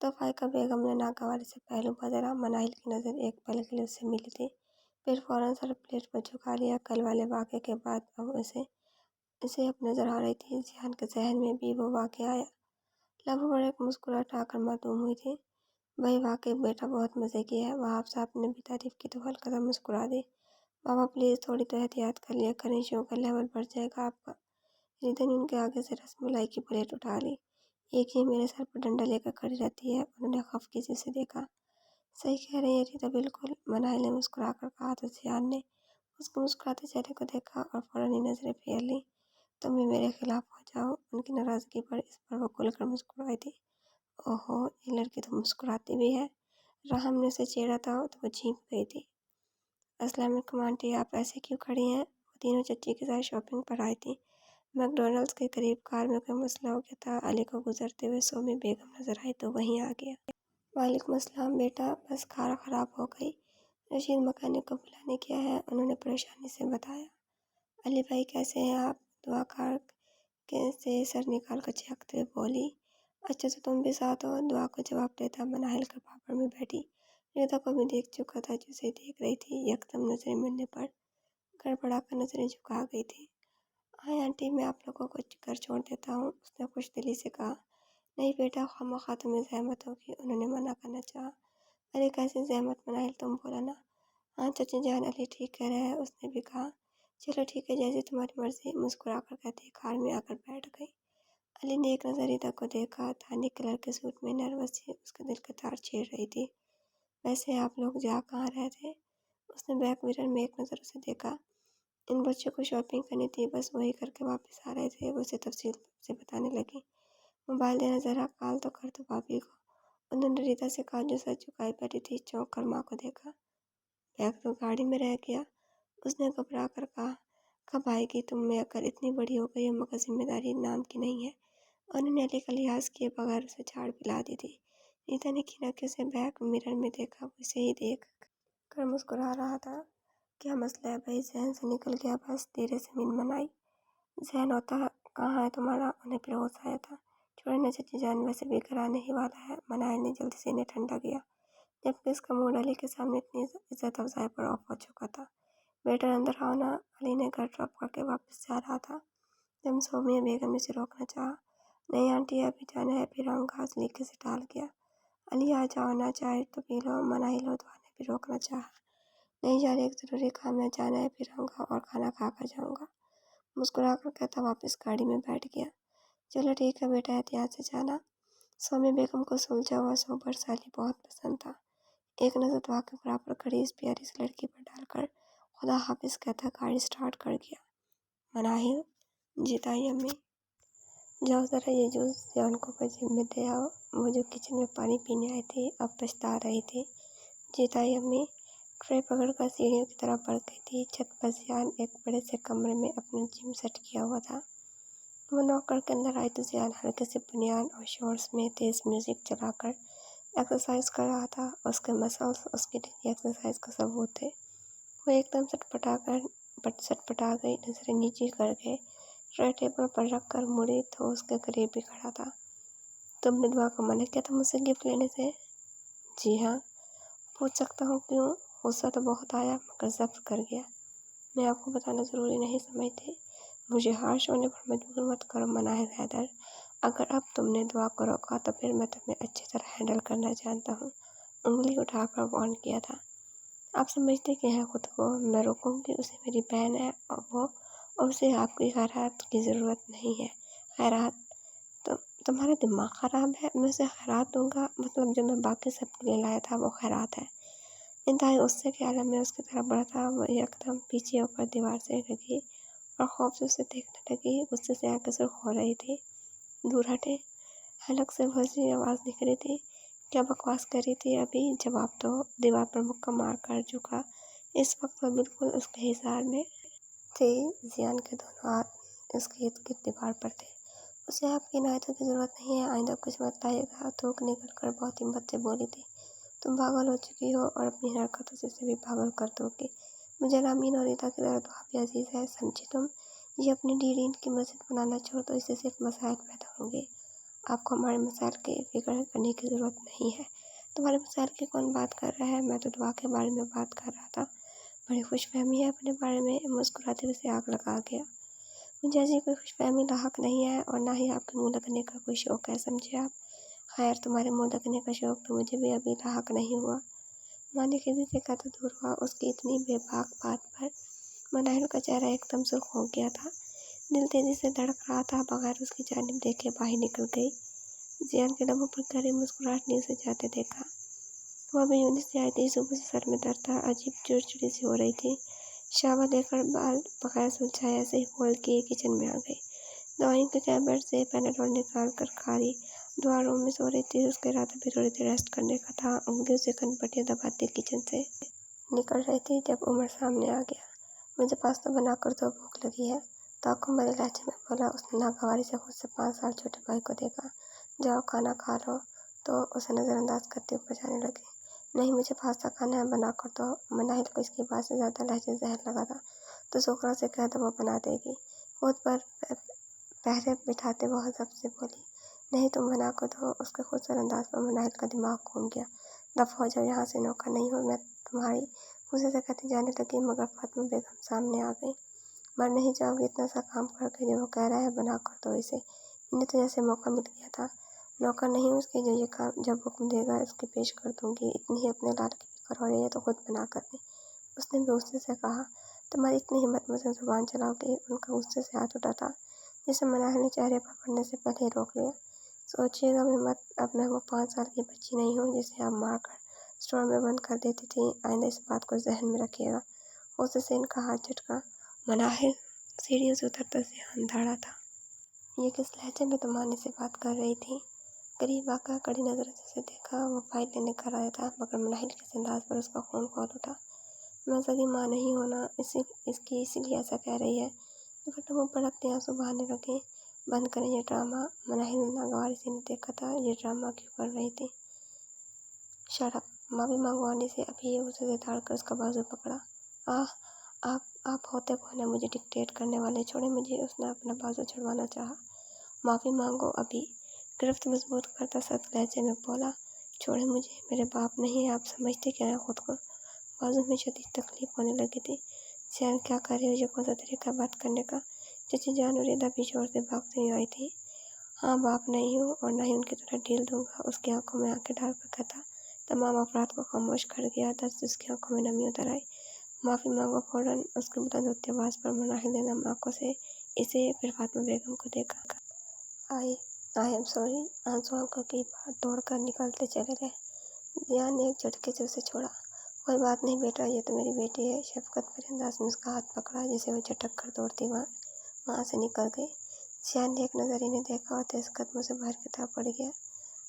तो फाइका बेगम ने नागवारी से पहलू बदला। मनाहिल की नज़र एक पल के लिए उससे मिली थी, फिर फौरन सर प्लेट पर झुका लिया। कल वाले वाक़े के बाद अब इसे अब नज़र आ रही थी, जियान के जहन में भी वो वाक़या आया। लबों पर एक मुस्कुराहट आकर मातूम हुई थी। भाई वाकई बेटा बहुत मज़े की है। वहाब साहब ने भी तारीफ की तो हल्का सा मुस्कुरा दी। बाबा प्लीज़ थोड़ी तो एहतियात कर लिया करें, शुगर लेवल बढ़ जाएगा आपका। रिदा ने उनके आगे से रसमलाई की प्लेट उठा ली। एक ही मेरे सर पर डंडा लेकर खड़ी रहती है, उन्होंने खफकीसी से देखा। सही कह रही है रिदा, बिल्कुल, मनाहिल ने मुस्कुरा कर कहा तो जियान ने उसके मुस्कुराते चेहरे को देखा और फौरन ही नजरें फेर ली। तुम भी मेरे खिलाफ हो जाओ। उनकी नाराजगी पर इस पर वो खुलकर मुस्कुराई थी। ओहो, ये लड़की तो मुस्कुराती भी है। राहम ने उसे छेड़ा था तो वो चीख गई थी। अस्सलाम वालेकुम आंटी, आप ऐसे क्यों खड़ी हैं? वो तीनों चच्ची के साथ शॉपिंग पर आई थी। मैकडॉनल्ड्स के करीब कार में कोई मसला हो गया था। अली को गुजरते हुए सोमी बेगम नजर आई तो वहीं आ गया। वालेकुम अस्सलाम बेटा, बस कार खराब हो गई। रशीद मैकेनिक को बुलाने गया है, उन्होंने परेशानी से बताया। अली भाई कैसे हैं आप? दुआ कार के से सर निकाल कर झाँकते हुए बोली। अच्छा तो तुम भी साथ हो? दुआ को जवाब देता मना हिलकर पापड़ में बैठी। रिदा को भी देख चुका था जो उसे देख रही थी। यकदम नजरें मिलने पर गड़बड़ा कर नजरें झुका गई थी। हाँ आंटी, मैं आप लोगों को घर छोड़ देता हूँ, उसने खुश दिली से कहा। नहीं बेटा, खामखा तुम्हें जहमत होगी, उन्होंने मना करना चाहा। अरे कैसी जहमत मनाहिल, तुम बोला ना। हाँ चाची जान, अली ठीक कह रहा है, उसने भी कहा। चलो ठीक है, जैसे तुम्हारी मर्जी, मुस्कुरा कर कहती कार में आकर बैठ गई। अली ने एक नज़र रीता को देखा। धानी कलर के सूट में नर्वस सी उसके दिल के तार छेड़ रही थी। वैसे आप लोग जा कहाँ रहे थे? उसने बैक मिरर में एक नज़र उसे देखा। इन बच्चों को शॉपिंग करनी थी, बस वही करके वापस आ रहे थे। वो उसे तफसील से बताने लगी। मोबाइल देना ज़रा, कॉल तो कर दो भाभी को, उन्होंने रीता से कहा जो सर झुकाई बैठी थी। चौंक कर माँ को देखा। बैग तो गाड़ी में रह गया, उसने घबरा कर कहा। कब आएगी तुम में अकल? इतनी बड़ी हो गई हो मगर जिम्मेदारी नाम की नहीं है। उन्होंने अली का लिहाज किए बगैर उसे झाड़ पिला दी थी। रीता ने खिना के उसे बैक मिरर में देखा। वो इसे ही देख कर मुस्कुरा रहा था। क्या मसला है भाई? जहन से निकल गया बस, धीरे से मिनमनाई। जहन होता कहाँ है तुम्हारा? उन्हें फिर होश आया था। छोड़े न चाची जान, वैसे भी घर आने ही वाला है। मनाया ने जल्दी से इन्हें ठंडा किया, जबकि उसका मूड अली के सामने इतनी इज्जत अफजाई पर ऑफ हो चुका था। बेटर अंदर आओ ना। अली ने घर ड्रॉप करके वापस जा रहा था जब सोमिया बेगम ने उसे रोकना चाहा। नहीं आंटी, अभी जाना है, फिर आऊँगा, सलीके से टाल गया। अली आ जाओ ना, चाय तो पी लो। मनाही लोधवा ने भी रोकना चाहा। नहीं जा रही, एक ज़रूरी काम है, जाना है, फिर आऊँगा और खाना खा कर जाऊँगा, मुस्कुरा कर कहता वापस गाड़ी में बैठ गया। चलो ठीक है बेटा, एहतियात से जाना। सोमी बेगम को सुलझा हुआ सोबर साली बहुत पसंद था। एक नज़र दुआ के बराबर खड़ी इस प्यारी सी लड़की पर डालकर खुदा हाफिज कहता गाड़ी स्टार्ट कर गया। मनाहिल, जीताई अम्मी, जाओ ज़रा ये जूस जान को जिम में दे आओ। वो जो किचन में पानी पीने आई थी अब पछता रही थी। जीताई अम्मी ट्रे पकड़कर सीढ़ियों की तरफ बढ़ गई थी। छत पर जियान एक बड़े से कमरे में अपना जिम सेट किया हुआ था। वो नौकर के अंदर आई तो जियान हल्के से बनियान और शॉर्ट्स में तेज म्यूजिक चलाकर एक्सरसाइज कर रहा था। उसके मसल्स उसकी डेली एक्सरसाइज का सबूत थे। वो एकदम सटपटा गई, नजरें नीचे कर गए। ट्रे टेबल पर रख कर मुड़ी तो उसके करीब भी खड़ा था। तुमने दुआ को मना किया था मुझसे गिफ्ट लेने से? जी हाँ। पूछ सकता हूँ क्यों? गुस्सा तो बहुत आया मगर जब्त कर गया। मैं आपको बताना ज़रूरी नहीं समझती। मुझे हार्श होने पर मजबूर मत करो मनाहिल हैदर। अगर अब तुमने दुआ को रोका तो फिर मैं तुम्हें अच्छी तरह हैंडल करना जानता हूँ। उंगली उठाकर वार्न किया था। आप समझते क्या हैं खुद को? मैं रोकूंगी? उसे मेरी बहन है और उसे आपकी खैरात की ज़रूरत नहीं है। खैरात? तुम्हारा दिमाग ख़राब है? मैं उसे खैरात दूंगा? मतलब जो मैं बाकी सबके लिए लाया था वो खैरात है? इंतहाई गुस्से के आलम में उसकी तरफ बढ़ा था। वो एकदम पीछे होकर दीवार से लगी और खौफ से उसे देखने लगी। गुस्से से आंखें सुर्ख हो रही थी। दूर हटे, हलक से भौंसी आवाज़ निकली थी। क्या बकवास कर रही थी अभी? जवाब दो। दीवार पर मुक्का मार कर झुका। इस वक्त वह बिल्कुल उसके हिसार में थे। जियान के दोनों हाथ उसके इर्द गिर्द दीवार पर थे। उसे आपकी इनायतों की ज़रूरत नहीं है, आइंदा कुछ मत लाइएगा। थूक निकल कर बहुत हिम्मत से बोली थी। तुम पागल हो चुकी हो और अपनी हरकतों से इसे भी पागल कर दोगी। मुझे रामीन और रीता की तरह दुआ भी अजीज़ है, समझी तुम? ये अपनी डीडीन की मस्जिद बनाना छोड़ दो, इससे सिर्फ मसाइल पैदा होंगे। आपको हमारे मसाइल की फिक्र करने की ज़रूरत नहीं है। तुम्हारे मसाइल की कौन बात कर रहा है? मैं तो दुआ के बारे में बात कर रहा था। बड़ी खुशफहमी है अपने बारे में, मुस्कुराते हुए से आग लगा गया। मुझे ऐसी कोई खुशफहमी लाहक नहीं है और ना ही आपके मुँह लगने का कोई शौक़ है, समझे आप? खैर, तुम्हारे मुँह लगने का शौक़ तो मुझे भी अभी लाहक नहीं हुआ। माँ ने किसी से कहता दूर हुआ। उसकी इतनी बेबाक बात पर मनाहिल का चेहरा एकदम सुर्ख हो गया था। दिल तेजी से धड़क रहा था। बगैर उसकी जानिब देखे बाहर निकल गई। जियान के लबों पर गहरी मुस्कुराहट ने उसे जाते देखा। वह भी यूनिस से आई थी। सुबह से सर में दर्द था, अजीब चिड़चिड़ी सी हो रही थी। शावर लेकर बाल बगैर सुलझाए ऐसे ही फोल्ड किए किचन में आ गई। दवाइयों के कैबिनेट से पैनाडोल निकाल कर खा रही। दुआ रूम में सो रही थी। उसका इरादा भी थोड़ी देर रेस्ट करने का था। उंगलियों से कनपटियां दबाती किचन से निकल रही थी जब उमर सामने आ गया। मुझे पास्ता बनाकर दो, भूख लगी है। ताको मेरे लहजे में बोला। उसने नागवारी से खुद से 5 साल छोटे भाई को देखा। जाओ खाना खा लो, तो उसे नज़रअंदाज करते ऊपर जाने लगे। नहीं, मुझे पास्ता खाना है, बना कर दो। मनाहिल को इसकी बात से ज़्यादा लहजे जहर लगा था। तो जोकरा से कह दो, वो बना देगी। खुद पर पहरे बिठाते वो हज़ब से बोली। नहीं, तुम बना कर दो। उसके खुद से अंदाज पर मनाहिल का दिमाग घूम गया। दफ़ा हो जाओ यहाँ से, नौकर नहीं हो मैं तुम्हारी। मुझे से कहती जाने लगी मगर फातिमा बेगम सामने आ गई। मर नहीं जाओगी इतना सा काम करके जो वो कह रहा है, बना कर दो इसे। इन्हें तो जैसे मौका मिल गया था। नौकर नहीं हूँ उसके, जो ये काम जब हुक्म देगा उसकी पेश कर दूंगी। इतनी ही अपने लाल की फिक्र हो रही है तो खुद बना कर दे। उसने भी गुस्से से कहा। तुम्हारी इतनी हिम्मत, मुझे जुबान चलाओगे? उनका गुस्से से हाथ उठा था, जिसे मनाहिल ने चेहरे पर पड़ने से पहले ही रोक लिया। सोचिएगा भी मत, अब मैं वो 5 साल की बच्ची नहीं हूँ जिसे आप मार कर स्टोर में बंद कर देती थी। आइंदा इस बात को जहन में रखिएगा। गुस्से से इनका हाथ झटका। मनाहिल सीढ़ियों से उतरता ध्यान धाड़ा था। ये किस लहजे में तुम्हारे से बात कर रही थी? करीब आकर कड़ी नजर से देखा। वो फाइल लेने कर आया था, मगर मनाहिल के अंदाज पर उसका खून खौल उठा। मैं सगी माँ नहीं होना इसकी, इसीलिए ऐसा कह रही है। दुपट्टे मुँह पर रखते आंसू बहाने लगे। बंद करें ये ड्रामा। मनाहिल ने नागवारी से नहीं देखा था ये ड्रामा क्यों कर रही थी। शराब माफी मांगवाने से अभी उसे से धाड़ कर उसका बाजू पकड़ा। आह, आप होते कौन है मुझे डिक्टेट करने वाले? छोड़े मुझे। उसने अपना बाजू छुड़वाना चाहा। माफ़ी मांगो अभी, गिरफ्त मजबूत करता सख्त लहजे में बोला। छोड़े मुझे, मेरे बाप नहीं है, आप समझते क्या है खुद को? बाजू में शदीद तकलीफ होने लगी थी। सियान क्या कर रही हो? ये कौन सा तरीका बात करने का? चची जान और ईदा भी जोर से भागते हुए आई थी। हाँ, बाप नहीं हूँ और ना ही उनकी तरह ढील दूंगा। उसकी आंखों में आंखें डालकर कहता। तमाम अफराद को खामोश कर दिया। दस उसकी आंखों में नमी उतर आई। माफ़ी मांगो फौरन। उसकी बुलंद होती आवाज़ पर मनाहिल ने नम आंखों से इसे फिर फातिमा बेगम को देखा। आई आई एम सॉरी। आंसू आंखों की बात तोड़कर निकलते चले गए। जियान ने एक झटके से उसे छोड़ा। कोई बात नहीं बेटा, ये तो मेरी बेटी है। शफकत भरे अंदाज में उसका हाथ पकड़ा, जिसे वो झटक कर दौड़ती वहाँ से निकल गई। जियान ने एक नज़र इन्हें देखा और तेज कदमों से बाहर की तरफ बढ़ गया।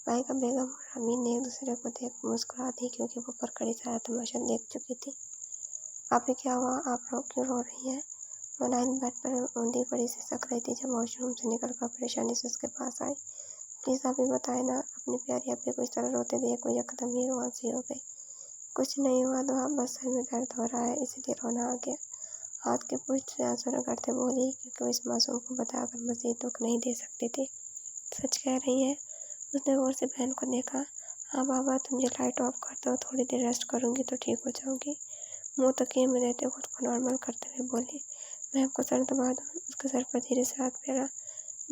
भाई का बेगम और अमीन ने एक दूसरे को देख मुस्कुरा दी, क्योंकि वो पर कड़ी सारा तमाशा देख चुकी थी। आप ही क्या हुआ? आप क्यों रो रही हैं? मनाहिल बेड पर ऊंधी पड़ी से सक रही थी जब वॉशरूम से निकलकर परेशानी से उसके पास आई। प्लीज़ आप ही बताए ना। अपनी प्यारी अप्पी को इस तरह रोते देख वो यकदम ही रोआंसी हो गई। कुछ नहीं हुआ दुआ, बस सर में दर्द हो रहा है, इसलिए रोना आ गया। हाथ के पुष्ट से आंसू रगड़ते बोली, क्योंकि वो इस मासूम को बताकर मजीद दुख नहीं दे सकती थी। सच कह रही है? उसने गौर से बहन को देखा। हाँ बाबा, तुम ये लाइट ऑफ कर दो, थोड़ी देर रेस्ट करूँगी तो ठीक हो जाऊँगी। मुँह तकिए में देते खुद को नॉर्मल करते हुए बोली। मैं आपको सर दबा दूँ? उसके सर पर धीरे से हाथ फेरा।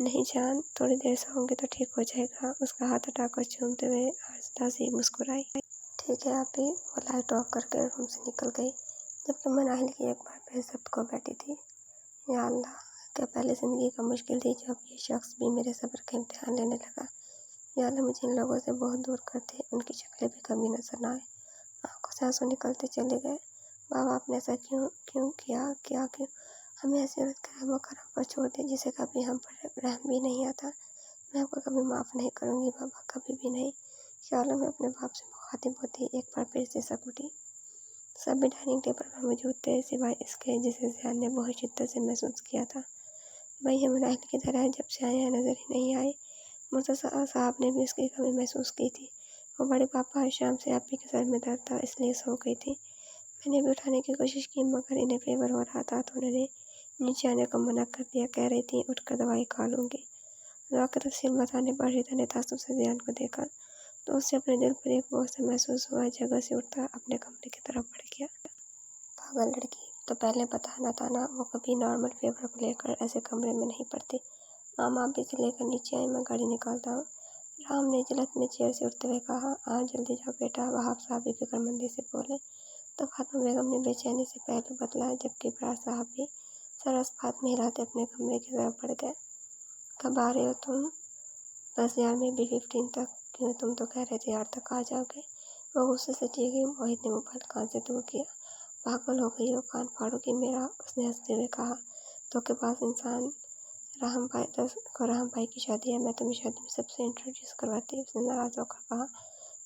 नहीं जान, थोड़ी देर सोऊंगी तो ठीक हो जाएगा। उसका हाथ हटाकर चूमते हुए आहिस्ता सी मुस्कुराई। ठीक है आप ही। वो लाइट ऑफ करके रूम से निकल गई, जबकि मनाहिल की एक बार फिर जब्त को बैठी थी। या अल्लाह, क्या पहले ज़िंदगी का मुश्किल थी जो अब ये शख्स भी मेरे सब्र का इम्तिहान लेने लगा। या अल्लाह, मुझे इन लोगों से बहुत दूर कर दे, उनकी शक्लें भी कभी नजर ना आए। आंखों से आंसू निकलते चले गए। बाबा, आपने ऐसा क्यों क्यों किया क्यों? हमें ऐसी औरत के रहम करम पर छोड़ दे जिसे कभी हम पर रहम भी नहीं आता। मैं आपको कभी माफ़ नहीं करूँगी बाबा, कभी भी नहीं। ख्यालों में अपने बाप से मुखातिब होती एक बार फिर से सक उठी। सभी डाइनिंग टेबल पर मौजूद थे, सिवाय इसके जिसे ज़ियान ने बहुत शिद्दत से महसूस किया था। भाई हम नाहिल की तरह जब से आए हैं नजर ही नहीं आए। मुर्तज़ा साहब ने भी उसकी कमी महसूस की थी। वो बड़े पापा शाम से आप ही के सर में दर्द था, इसलिए सो गई थी। मैंने भी उठाने की कोशिश की, मगर इन्हें फेवर हो रहा था तो उन्होंने नीचे आने को मना कर दिया। कह रही थी उठकर दवाई खा लूँगी। दवा की तफसील बताने पर रिता ने तासुब से ज़ियान को देखा तो उससे अपने दिल पर एक बोझ सा महसूस हुआ। जगह से उठता अपने कमरे की तरफ बढ़ गया। पागल लड़की, तो पहले बताना था ना। वो कभी नॉर्मल फेवर को लेकर ऐसे कमरे में नहीं पड़ती। मामा आप इसे लेकर नीचे आए, मैं गाड़ी निकालता हूँ। राम ने जल्द में चेयर से उठते हुए कहा। हाँ जल्दी जाओ बेटा, वहाब साहब भी फिक्रमंदी से बोले। तो फातिमा बेगम ने बेचैनी से पहलू बदला, जबकि बड़ा साहब भी सरस बात में हिलाते अपने कमरे की तरफ बढ़ गए। कब आ रहे हो तुम? बस यार, मैं भी 15 तक। क्यों, तुम तो कह रहे थे यार तक आ जाओगे। वो गुस्से से चीखी। मोहित ने मोबाइल कान से दूर किया। पागल हो गई हो, कान फाड़ोगी मेरा, उसने हंसते हुए कहा। तो के पास इंसान राहम भाई की शादी है, मैं तुम्हें शादी में सबसे इंट्रोड्यूस करवाती, उसने नाराज होकर कहा।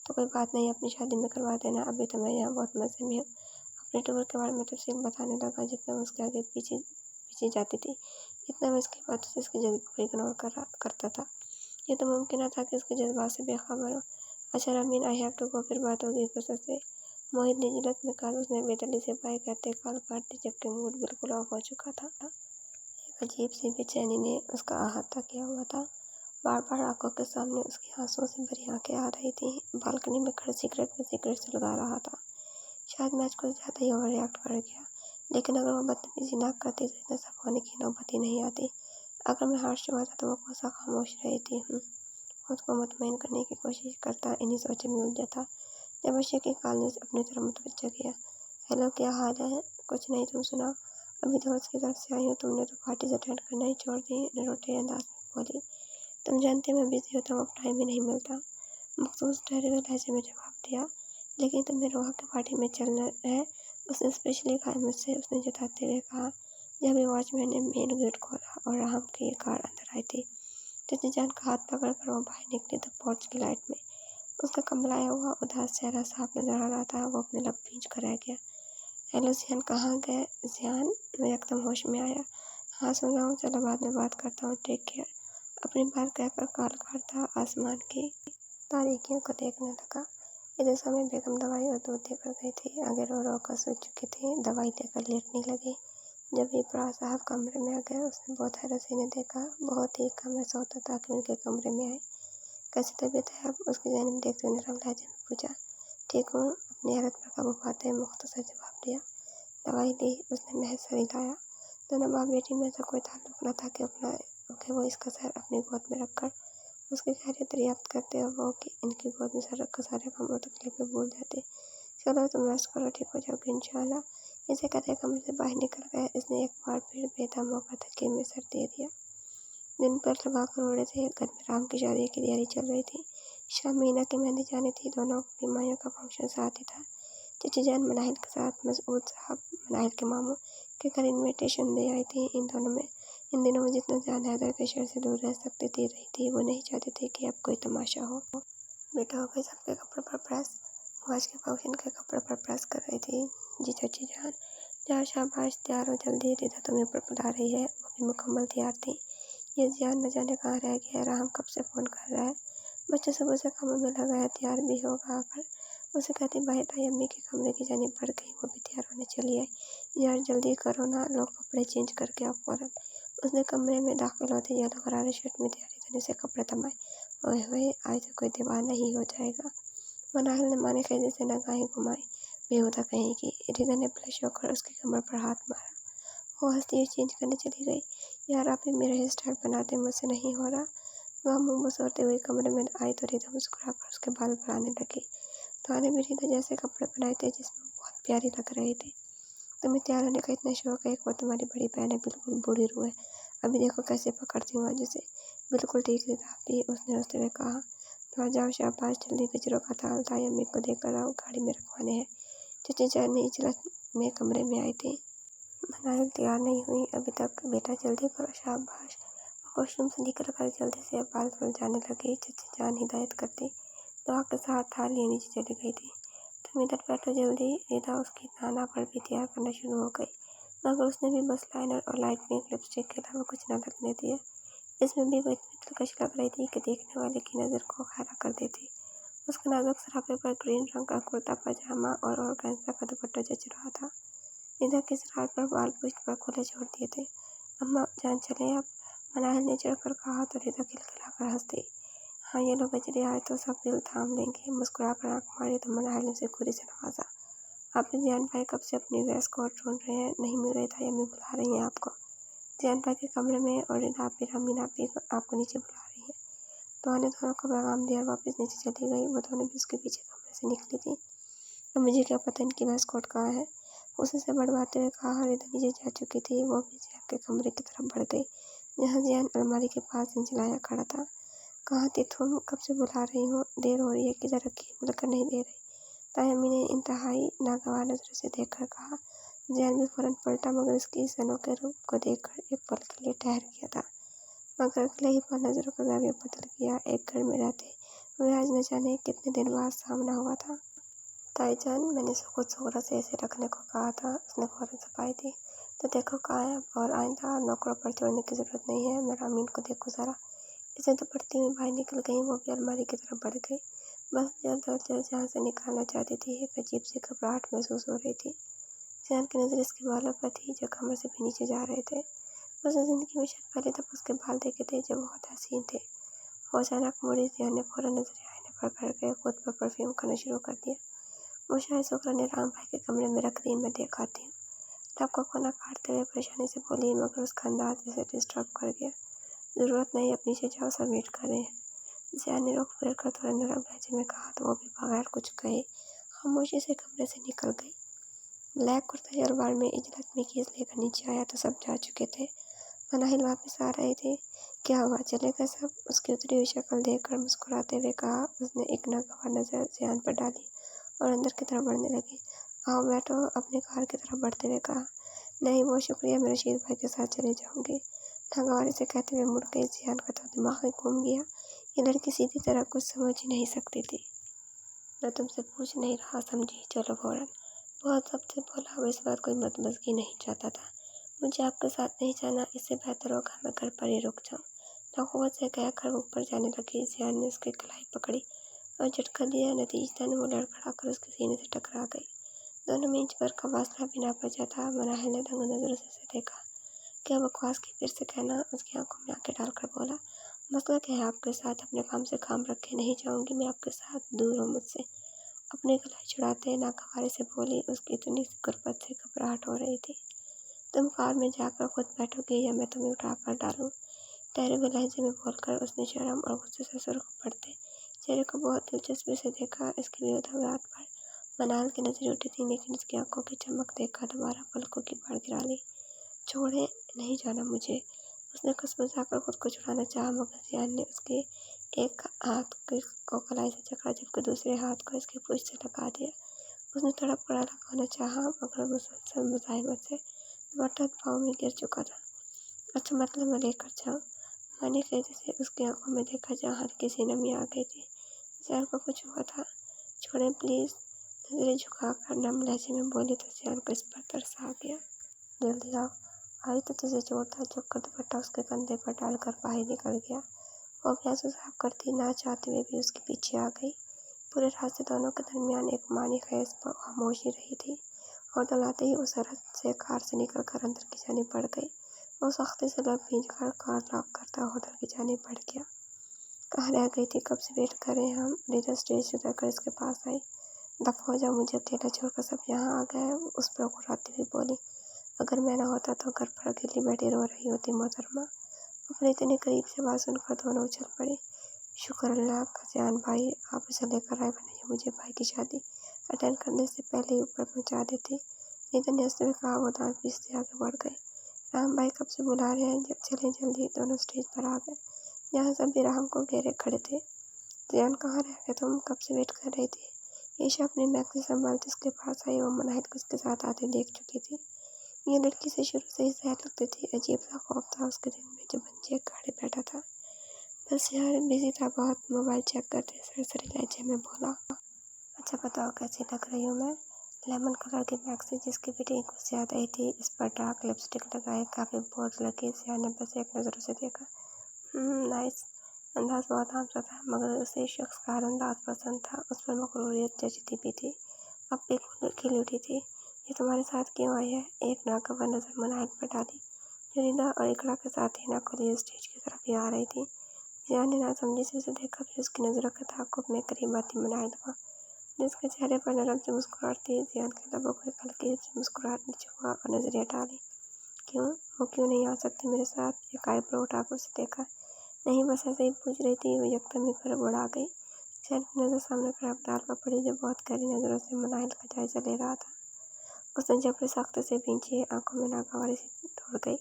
तो कोई बात नहीं, अपनी शादी में करवा देना, अभी तो मैं यहाँ बहुत मज़े में हूँ। अपने टूर के बारे में तफसील बताने लगा। जितना मैं उसके आगे पीछे पीछे जाती थी, इतना मैं उसकी बातों से इसके जज्बे को इग्नोर करता था। ये तो मुमकिन न था कि उसके जज्बात से बेखबर हो। अच्छा Rameen, I have to go, फिर बात होगी गुस्से से। मोहित ने जिलत में कहा। उसने बेदर्दी से बाय कहते कॉल काट दी, जबकि मूड बिल्कुल ऑफ हो चुका था। एक अजीब सी बेचैनी ने उसका अहाता किया हुआ था। बार बार आंखों के सामने उसकी आंसुओं से भरी आंखें आ रही थी। बालकनी में खड़े सिगरेट में सिगरेट सुलगा रहा था। शायद मैं आज कुछ ज़्यादा ही ओवर रिएक्ट कर गया, लेकिन अगर वो बदतमीजी ना करती तो इतना सब होने की नौबत ही नहीं आती। अगर मैं हार्श हुआ था तो वो कौन सा खामोश रही थी। खुद को मुतमईन करने की कोशिश करता इन्हीं सोचों में उलझा था जब बच्चे के काल ने अपनी तरफ मुतवज्जो किया। हेलो, क्या हाल है? कुछ नहीं, तुम सुनाओ। अभी दोस्त की तरफ से आई हूँ, तुमने तो पार्टीज अटेंड करना ही छोड़ दी, रोटे अंदाज में बोली। तुम जानते मैं बिजी होता हूँ, अब टाइम ही नहीं मिलता, मखसूस ठहरे हुए लहजे में जवाब दिया। लेकिन तुम्हें रोहा की पार्टी में चलना है, उसने स्पेशली कहा मुझसे, उसने जताते हुए कहा। जब वॉचमैन ने मेन गेट खोला और राहम की कार अंदर आई थी, चाची जान का हाथ पकड़कर वो बाहर निकली तो पोर्च की लाइट में उसका कमलाया हुआ उदास चेहरा साफ नजर आ रहा था। वो अपने लब भींच कर रह गया। हेलो जियान, कहाँ गए? जियान, मैं एकदम होश में आया। हाँ सुन रहा हूँ, चलो बाद में बात करता हूँ, टेक केयर। अपनी बात कहकर कॉल काटता आसमान की तारीकियों को देखने लगा। इधर समय बेगम दवाई और दूध देकर गई थी। आगे रो रो कर सो चुकी थी, दवाई लेकर लेटने लगी। जब इब्रा साहब कमरे में आ गए, उसने बहुत हैरत से इन्हें देखा। बहुत ही कम ऐसा होता था कि उनके कमरे में आए। कैसी तबीयत है अब? उसकी जानिब देखते हुए नरम लहजे में पूछा। ठीक हूँ, अपनी हैरत पर काबू पाते हुए मुख्तसर जवाब दिया। दवाई ली? उसने महज सर हिलाया। दोनों बाप बेटी में ऐसा कोई ताल्लुक न था कि वो इसका सर अपनी गोद में रखकर उसकी खैरियत दरियाफ्त करते और वो कि इनकी गोद में सर रखकर सारे गम और तकलीफें भूल जाते। चलो तुम रेस्ट करो, ठीक हो जाओगे इंशाल्लाह। इसे कहते कमरे से बाहर निकल गए। इसने एक बार फिर बेदम होकर धक्के में सर दे दिया। दिन पर लगाकर उड़े थे। घर में राम की शादी की तैयारी चल रही थी। शाम मीना की मेहंदी जानी थी। दोनों की माइयों का फंक्शन साथ ही था। चची जान मनाहिल के साथ मसऊद साहब मनाहिल के मामू के घर इनविटेशन दे आई थी। इन दिनों वो जितना ज़्यादा हैदर के शहर से दूर रह सकती थी रही थी। वो नहीं चाहते थे कि अब कोई तमाशा हो। बेटा हो गए सबके कपड़ों पर प्रेस। वो आज के फंक्शन के कपड़ों पर प्रेस कर रही थी। जी चची जान। जाओ शाबाश, तैयार हो जल्दी, रिदा तुम्हें ऊपर बुला रही है। वो भी मुकम्मल तैयार थी। ये जियान न जाने कहाँ रह गया है। राम कब से फ़ोन कर रहा है। बच्चा सुबह से कामों में लगा है, तैयार भी होगा आकर। उसे कहती बाई ताई अम्मी के कमरे की जानिब बढ़ गई। वो भी तैयार होने चली आई। यार जल्दी करो ना, लोग कपड़े चेंज करके आओ फ़ौरन। उसने कमरे में दाखिल होते येलो गरारे शर्ट में तैयारी करने से कपड़े थमाए। ओए होए, आज तो कोई दीवाना ही हो जाएगा। मनाहिल ने माने खेजी से नगाहें घुमाई। बेहुदा कहेगी। रिदा ने ब्लश होकर उसकी कमर पर हाथ मारा। वो हंसती हुई चेंज करने चली गई। यार आप ही मेरा हेयर स्टाइल बनाते, मुझसे नहीं हो रहा। वह मुंह बसोरते हुए कमरे में आई तो रिदा मुस्कुराकर उसके बाल बढ़ाने लगी। तुम्हारे भी रिदा जैसे कपड़े बनाए थे जिसमें बहुत प्यारी लग रही थी। तुम्हें तैयार होने का इतना शौक है। एक वो तुम्हारी बड़ी बहन है, बिल्कुल बूढ़ी रूह है। अभी देखो कैसे पकड़ती हूँ आज उसे। बिल्कुल ठीक रिदा भी, उसने हंसते हुए कहा। तो आ जाओ शाबाश, जल्दी कचरों का थाल ताई अम्मी को देकर आओ, गाड़ी में रखवाने हैं। चची जान ने इजलत में कमरे में आई थी। मनाहिल तैयार नहीं हुई अभी तक। बेटा जल्दी करो, शाबाश। वॉशरूम से निकल कर जल्दी से बाल सुलझाने लगी। चची जान हिदायत करती। दुआ के साथ थाल लिए नीचे चली गई थी। तुम इधर बैठो जल्दी। रिदा उसकी नाना पर भी तैयार करना शुरू हो गई, मगर उसने भी बस लाइनर और लाइट पिंक लिपस्टिक के अलावा कुछ न लगने दिया। इसमें भी वो इतनी दिलकश लग रही थी कि देखने वाले की नज़र को खैरा कर देती। उसके नाजुक सराफे पर ग्रीन रंग का कुर्ता पजामा और ऑर्गेन्जा का दुपट्टा जच रहा था। रिदा के सरार पर बाल पुष्ट पर खुले छोड़ दिए थे। अम्मा जान चले अब? मनाहिल ने चढ़कर कहा तो रिदा खिलखिलाकर हंस दी। हाँ ये लो बजरी, आज तो सब दिल थाम लेंगे। मुस्कुराकर आंख मारी तो मनाहिल ने उसे घूरी से नवाजा। आप जियान भाई कब से अपनी वेस्ट कोट ढूंढ रहे हैं, नहीं मिल रही था, अम्मी बुला रही हैं आपको। जियान भाई के कमरे में और रिदा आप भी मीना आप आपको नीचे बुला रही है। तो ने दोनों को पैगाम दिया और वापस नीचे चली गई। वो दोनों भी उसके पीछे कमरे से निकली थी। अब मुझे क्या पता इनकी वेस्ट कोट कहाँ है, उससे बड़बाते हुए कहा। रिदा नीचे जा चुकी थी। वो भी जियान के कमरे की तरफ बढ़ गई, जहाँ जियान अलमारी के पास झिंझलाया खड़ा था। कहाँ थी तुम? कब से बुला रही हूँ, देर हो रही है, किधर रखी? बुलाकर नहीं दे रही। तायमी ने इंतहाई नागवार नजरों से देखकर कहा। जियान भी फौरन पलटा, मगर उसकी इस अनोखे रूप को देखकर एक पल के लिए ठहर गया था। मगर अगले ही पल नजरों का जाविया बदल गया। एक घर में रहते हुए आज न जाने कितने दिन बाद सामना हुआ था। ताईजान, मैंने कुछ सोहरा से ऐसे रखने को कहा था। उसने फौरन सफाई दी। तो देखो कायब, और आइंदा नौकरों पर छोड़ने की जरूरत नहीं है। मेरा अमीन को देखो जरा। इसे तो पढ़ती हुई बाहर निकल गई। वो भी अलमारी की तरफ बढ़ गई। बस जल्द जहाँ से निकालना चाहती थी। एक अजीब सी घबराहट महसूस हो रही थी। जियान की नजर इसके बालों पर थी जो कमर से भी नीचे जा रहे थे। उसने जिंदगी में शायद पहले तक उसके बाल देखे थे जो बहुत हसीन थे। वो अचानक मुड़ी। जियान ने फौरन नजर आईने पर करके खुद पर परफ्यूम करना शुरू कर दिया। वो शायद शुक्र ने राम भाई के कमरे में रख दी। मैं देख आती हूँ। लब का कोना काटते हुए परेशानी से बोली, मगर उसका अंदाज इसे डिस्टर्ब कर गया। जरूरत नहीं, अब नीचे जाओ, सब वेट कर रहे हैं। जियान ने रुख फेर कर थोड़ा नरम लहजे में कहा तो वो भी बगैर कुछ कहे खामोशी से कमरे से निकल गई। ब्लैक कुर्ता शलवार में इजलत में केस लेकर नीचे आया तो सब जा चुके थे। मनाहिल वापस आ रहे थे। क्या हुआ, चले गए सब? उसकी उतरी हुई शक्ल देखकर मुस्कुराते हुए कहा। उसने एक नागवार नजर जियान पर डाली और अंदर की तरफ बढ़ने लगी। आओ बैठो, अपनी कार की तरफ बढ़ते हुए कहा। नहीं बहुत शुक्रिया, मैं रशीद भाई के साथ चली जाऊंगी। नागवार से कहते हुए मुड़ गई। जियान का तो दिमाग ही घूम गया। ये लड़की सीधी तरह कुछ समझ ही नहीं सकती थी। मैं तुमसे पूछ नहीं रहा, समझी? चलो फौरन। बहुत जब्त से बोला। वो इस बात कोई मतमजगी नहीं चाहता था। मुझे आपके साथ नहीं जाना। इससे बेहतर होगा मैं घर पर ही रुक जाऊं। नौकवत से कहकर ऊपर जाने लगी। जियान ने उसकी कलाई पकड़ी और झटका दिया। नतीजतन वो लड़खड़ाकर उसके सीने से टकरा गई। दोनों में इंच भर का फासला भी ना बचा था। मनाहिल ने दंग नजरों से उसे देखा। क्या बकवास की, फिर से कहना? उसकी आंखों में आंखें डालकर बोला। मसला क्या है आपके साथ? अपने काम से काम रखे नहीं जाऊंगी मैं आपके साथ, दूर हो मुझसे। अपनी कलाई छुड़ाते नागवार से बोली। उसकी इतनी गुर्बत से घबराहट हो रही थी। तुम कार में जाकर खुद बैठोगे या मैं तुम्हें उठा कर डालूं? ठहरे हुए लहजे में बोलकर उसने शर्म और गुस्से से सुर्ख पड़ते चेहरे को बहुत दिलचस्पी से देखा। इसके विरोधाभास पर मनाल की नजर उठी थी, लेकिन उसकी आंखों की चमक देखकर दोबारा पलकों की बाढ़ गिरा ली। छोड़े, नहीं जाना मुझे। उसने कसमसाकर खुद को छुड़ाना चाहा, मगर जियान ने उसके एक हाथ को कलाई से जकड़ा जबकि दूसरे हाथ को इसकी पूंछ से लगा दिया। उसने तड़प पड़ा लगाना चाहा, मगर मुसलसल मुजाहिमत से बटन पाँव में गिर चुका था। अच्छा, मतलब मैं लेकर जाऊँ? मैंने तेजी से उसकी आंखों में देखा जहाँ हल्की सी नमी आ गई थी। जियान को कुछ हुआ था? छोड़ें प्लीज, नजरें झुकाकर नम लहजे में बोली तो जियान को इस पर तरस आ गया। जल्दी आओ। आई तो तुझे जोरदार झुककर दुपट्टा उसके कंधे पर डालकर बाहर निकल गया। वो भी आंसू साफ करती ना चाहते हुए भी उसके पीछे आ गई। पूरे रास्ते दोनों के दरमियान एक मानी खैस पर खामोशी रही थी। होटल आते ही वो सरहद से कार से निकलकर अंदर की जानिब बढ़ गई। वो सख्ती से लब भींचकर कार लॉक करता होटल की जानिब बढ़ गया। कहाँ रह गई थी? कब से वेट कर रहे हैं हम। नीरज स्टेज से उतरकर इसके पास आई। दफा हो जा, मुझे अकेला छोड़कर सब यहाँ आ गए। उस पर घुराती हुई बोली। अगर मैं ना होता तो घर पर अकेली बैठी रो रही होती मोहतरमा। अपने इतने करीब से बात सुनकर दोनों उछल पड़े। शुक्र अल्लाह का जियान भाई आप उसे लेकर आए, वरना ये मुझे भाई की शादी अटेंड करने से पहले ही ऊपर पहुंचा देते। नीता ने हंसते हुए कहा। वो दांत पीसते आगे बढ़ गए। राम भाई कब से बुला रहे हैं, चलें जल्दी। दोनों स्टेज पर आ गए जहाँ सब भी राम को घेरे खड़े थे। जियान, कहाँ रह गए तुम? कब से वेट कर रही थी। ईशा अपनी मैगज़ीन संभालती उसके पास आई। वो मनाहिल को उसके साथ आते देख चुकी थी। ये लड़की से शुरू से ही जहर लगती थी। अजीब सा खौफ था उसके दिल में जो बंजी गाड़े बैठा था। बस यार बिजी था बहुत, मोबाइल चेक करते सरसरी लहजे में बोला। अच्छा बताओ कैसी लग रही हूँ मैं? लेमन कलर की मैक्सी जिसकी फिटिंग कुछ ज़्यादा ही थी, इस पर डार्क लिपस्टिक लगाए, काफ़ी बोल्ड लगी। जिया ने बस एक नज़र से देखा। नाइस। अंदाज बहुत आमसा था, मगर उसे इस शख्स का हर अंदाज पसंद था। उस पर मकरूरियत जचती भी थी। अब भी खिल उठी थी। ये तुम्हारे साथ क्यों आई है? एक नागवार नजर मनाहिल पर डाली जो निदा और इकरा के साथ हिना को लिए स्टेज की तरफ ही आ रही थी। जिया ने नासमझी से उसे देखा, फिर उसकी नज़रों के ताक़ुब में करीब आती मनाहिल को, जिसके चेहरे पर नरम से मुस्कुराहट थी। जियान के लबों को एक हल्की सी मुस्कुराहट नीचे हुआ और नजरिया डाली। क्यों? वो क्यों नहीं आ सकती मेरे साथ? एक आईब्रो उठाकर उसे देखा। नहीं, बस ऐसे ही पूछ रही थी। वो यकदम ही गड़बड़ा गई। जियान की नज़र सामने खराब डाल पर पड़ी जो बहुत गहरी नज़रों से मनाहिल का जायजा ले रहा था। उसने जबरी सख्त से भींची आंखों में नागवारी सी दौड़ गई।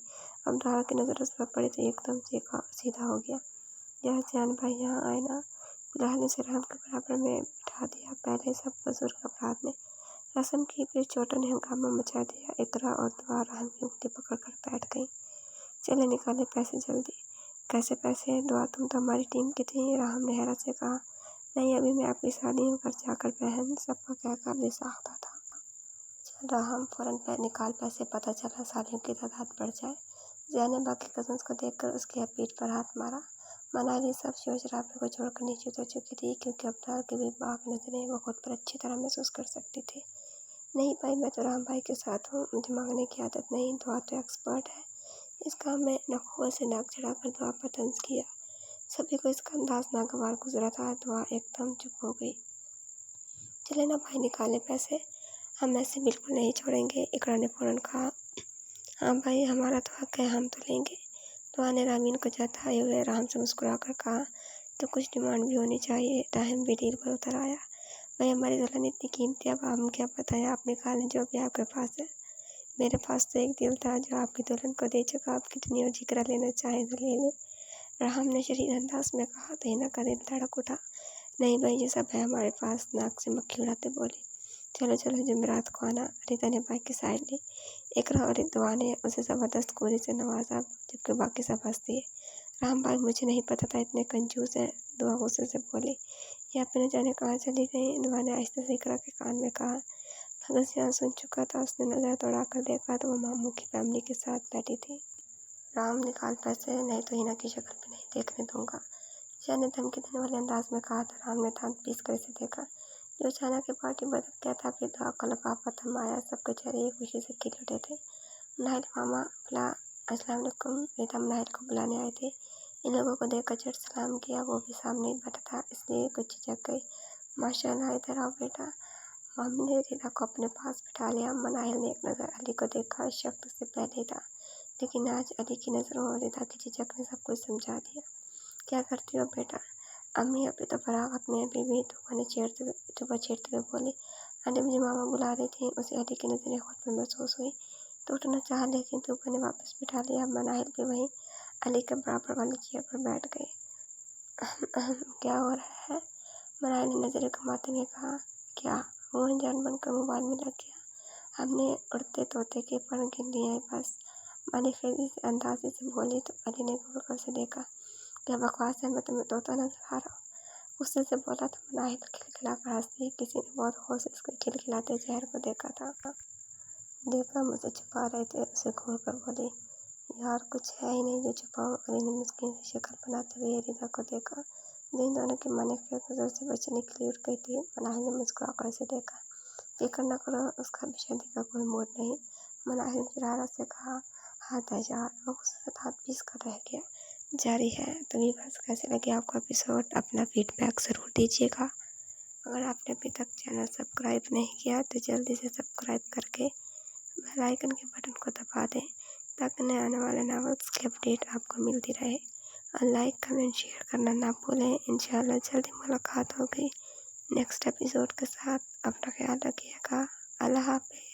अब दारा की नज़र उस पर पड़ी तो एकदम सीधा हो गया। यार जियान भाई यहाँ आए ना। बिलाल ने उसे राम के बराबर में बिठा दिया। पहले सब बुजुर्ग अफराद ने रस्म की, फिर चोटों ने हंगामा मचा दिया। इकरा और दुआ राम की उंगली पकड़कर बैठ गई। चले निकाले पैसे जल्दी। कैसे पैसे? दुआ तुम तो हमारी टीम की थी, राम ने हैरत से कहा। नहीं, अभी मैं आपकी शादी हूँ, घर जाकर बहन, सबका कहकर बेसाख्ता था। चल राम, फौरन निकाल पैसे, पता चला सालियों की तादाद बढ़ जाए। जिया ने बाकी कजन्स को देखकर उसकी पीठ पर हाथ मारा। मनाली सब शोर शराबे को छोड़कर नीचे उतर चुकी थी, क्योंकि अब्रार की बेबाक नजरें वो खुद पर अच्छी तरह महसूस कर सकती थी। नहीं भाई, मैं तो राम भाई के साथ हूँ, मुझे मांगने की आदत नहीं, दुआ तो एक्सपर्ट है इस काम में। नखुआ से नाक चढ़ाकर दुआ पर तंज किया। सभी को इसका अंदाज नागवार गुजरा था। दुआ एकदम चुप हो गई। चले ना भाई, निकाले पैसे, हम ऐसे बिल्कुल नहीं छोड़ेंगे, इकरा ने फौरन कहा। हाँ भाई, हमारा तो हक है, हम तो लेंगे, दुआ ने रामीन को जताए हुए राम से मुस्कुरा कर कहा। तो कुछ डिमांड भी होनी चाहिए। राहिम भी डील पर उतर आया। भाई, हमारी दुल्हन इतनी कीमती, अब हम क्या बताया, आप निकाल लें जो भी आपके पास है। मेरे पास तो एक दिल था जो आपकी दुल्हन को दे चुका, आप कितनी और जिक्र लेना चाहें तो ले लें, राम ने शरीर अंदाज में कहा। तो हिना का दिल धड़क उठा। नहीं भाई, ये सब है हमारे पास, नाक से मक्खी उड़ाते बोले। चलो चलो, जुमेरात को आना। रिता ने बाइक की साइड ली। इकरा और दुआ ने उसे ज़बरदस्त गोली से नवाजा, जबकि बाकी सब हंस दिए। राम भाई, मुझे नहीं पता था इतने कंजूस हैं, दुआ गुस्से से बोली। या फिर न जाने कहाँ चली गई, दुआ ने आहिस्ते से इकरा के कान में कहा। भगत सिंह सुन चुका था। उसने नज़र दौड़ा कर देखा तो वो मामू की फैमिली के साथ बैठी थी। राम, निकाल पैसे, नहीं तो हिना की शक्ल भी नहीं देखने दूंगा, जिया ने धमकी देने वाले अंदाज में कहा। तो राम ने दांत पीस कर इसे देखा। जो अचानक की पार्टी बदल गया था। फिर दुआ का लफाफा थमाया। सबके चेहरे खुशी से खिल उठे थे। नाहिल मामा बुला, अस्सलाम वालेकुम। रिता नाहिल को बुलाने आए थे। इन लोगों को देखकर झट सलाम किया। वो भी सामने ही बैठा था, इसलिए कुछ झिझक गई। माशाल्लाह, इधर आओ बेटा। मामी ने रिता को अपने पास बिठा लिया। मनाहिल ने एक नज़र अली को देखा। शक से पहले था, लेकिन आज अली की नज़रों और रिता की झिझक ने सब कुछ समझा दिया। क्या करती हो बेटा? अम्मी अभी तो फरागत में, बीबी दुबा छेड़ते हुए बोली। आंटी, मुझे मामा बुला रही थी। उसे अली की नज़रें खुद पर महसूस हुई तो उठना चाहा, लेकिन दुबा ने वापस बिठा लिया। मनाहिल भी वहीं अली के बराबर वाली चेयर पर बैठ गए। क्या हो रहा है? मनाहिल ने नज़रें घुमाते हुए कहा। क्या? वो अनजान बनकर मोबाइल में लग गया। हमने उड़ते तोते के पर गिन लिए हैं बस, मानी फेजी से अंदाजे से बोली। तो अली ने घूर कर से देखा। क्या बकवास है, मैं तुम्हें तोता नजर आ रहा हूँ? गुस्से से बोला। तो मनाहिल खिलखिलाकर हंस दी। किसी ने बहुत गौर से उसके खिलखिलाते चेहरे को देखा था। देखा, मुझे छुपा रहे थे, उसे घूर कर बोली। यार, कुछ है ही नहीं जो छुपाऊं। अली ने मुस्किन से शक्ल बनाते हुए रिदा को देखा। जिन दोनों की मानिक फिर नजर से बचने के लिए उठ गई थी। मनाहिल ने मुस्कुराकर उसे देखा। फिक्र न करो, उसका भी शादी का कोई मूड नहीं, मनाहिल ने शरारत से कहा। हाथ है यार, वो गुस्से से हाथ पीस कर रह गया। जारी है। तो बस, कैसे लगे आपको एपिसोड? अपना फीडबैक ज़रूर दीजिएगा। अगर आपने अभी तक चैनल सब्सक्राइब नहीं किया तो जल्दी से सब्सक्राइब करके बेल आइकन के बटन को दबा दें, ताकि नए आने वाले नॉवेल्स की अपडेट आपको मिलती रहे। और लाइक कमेंट शेयर करना ना भूलें। इंशाल्लाह जल्दी मुलाकात होगी नेक्स्ट एपिसोड के साथ। अपना ख्याल रखिएगा। अल्लाह हाफ़िज़।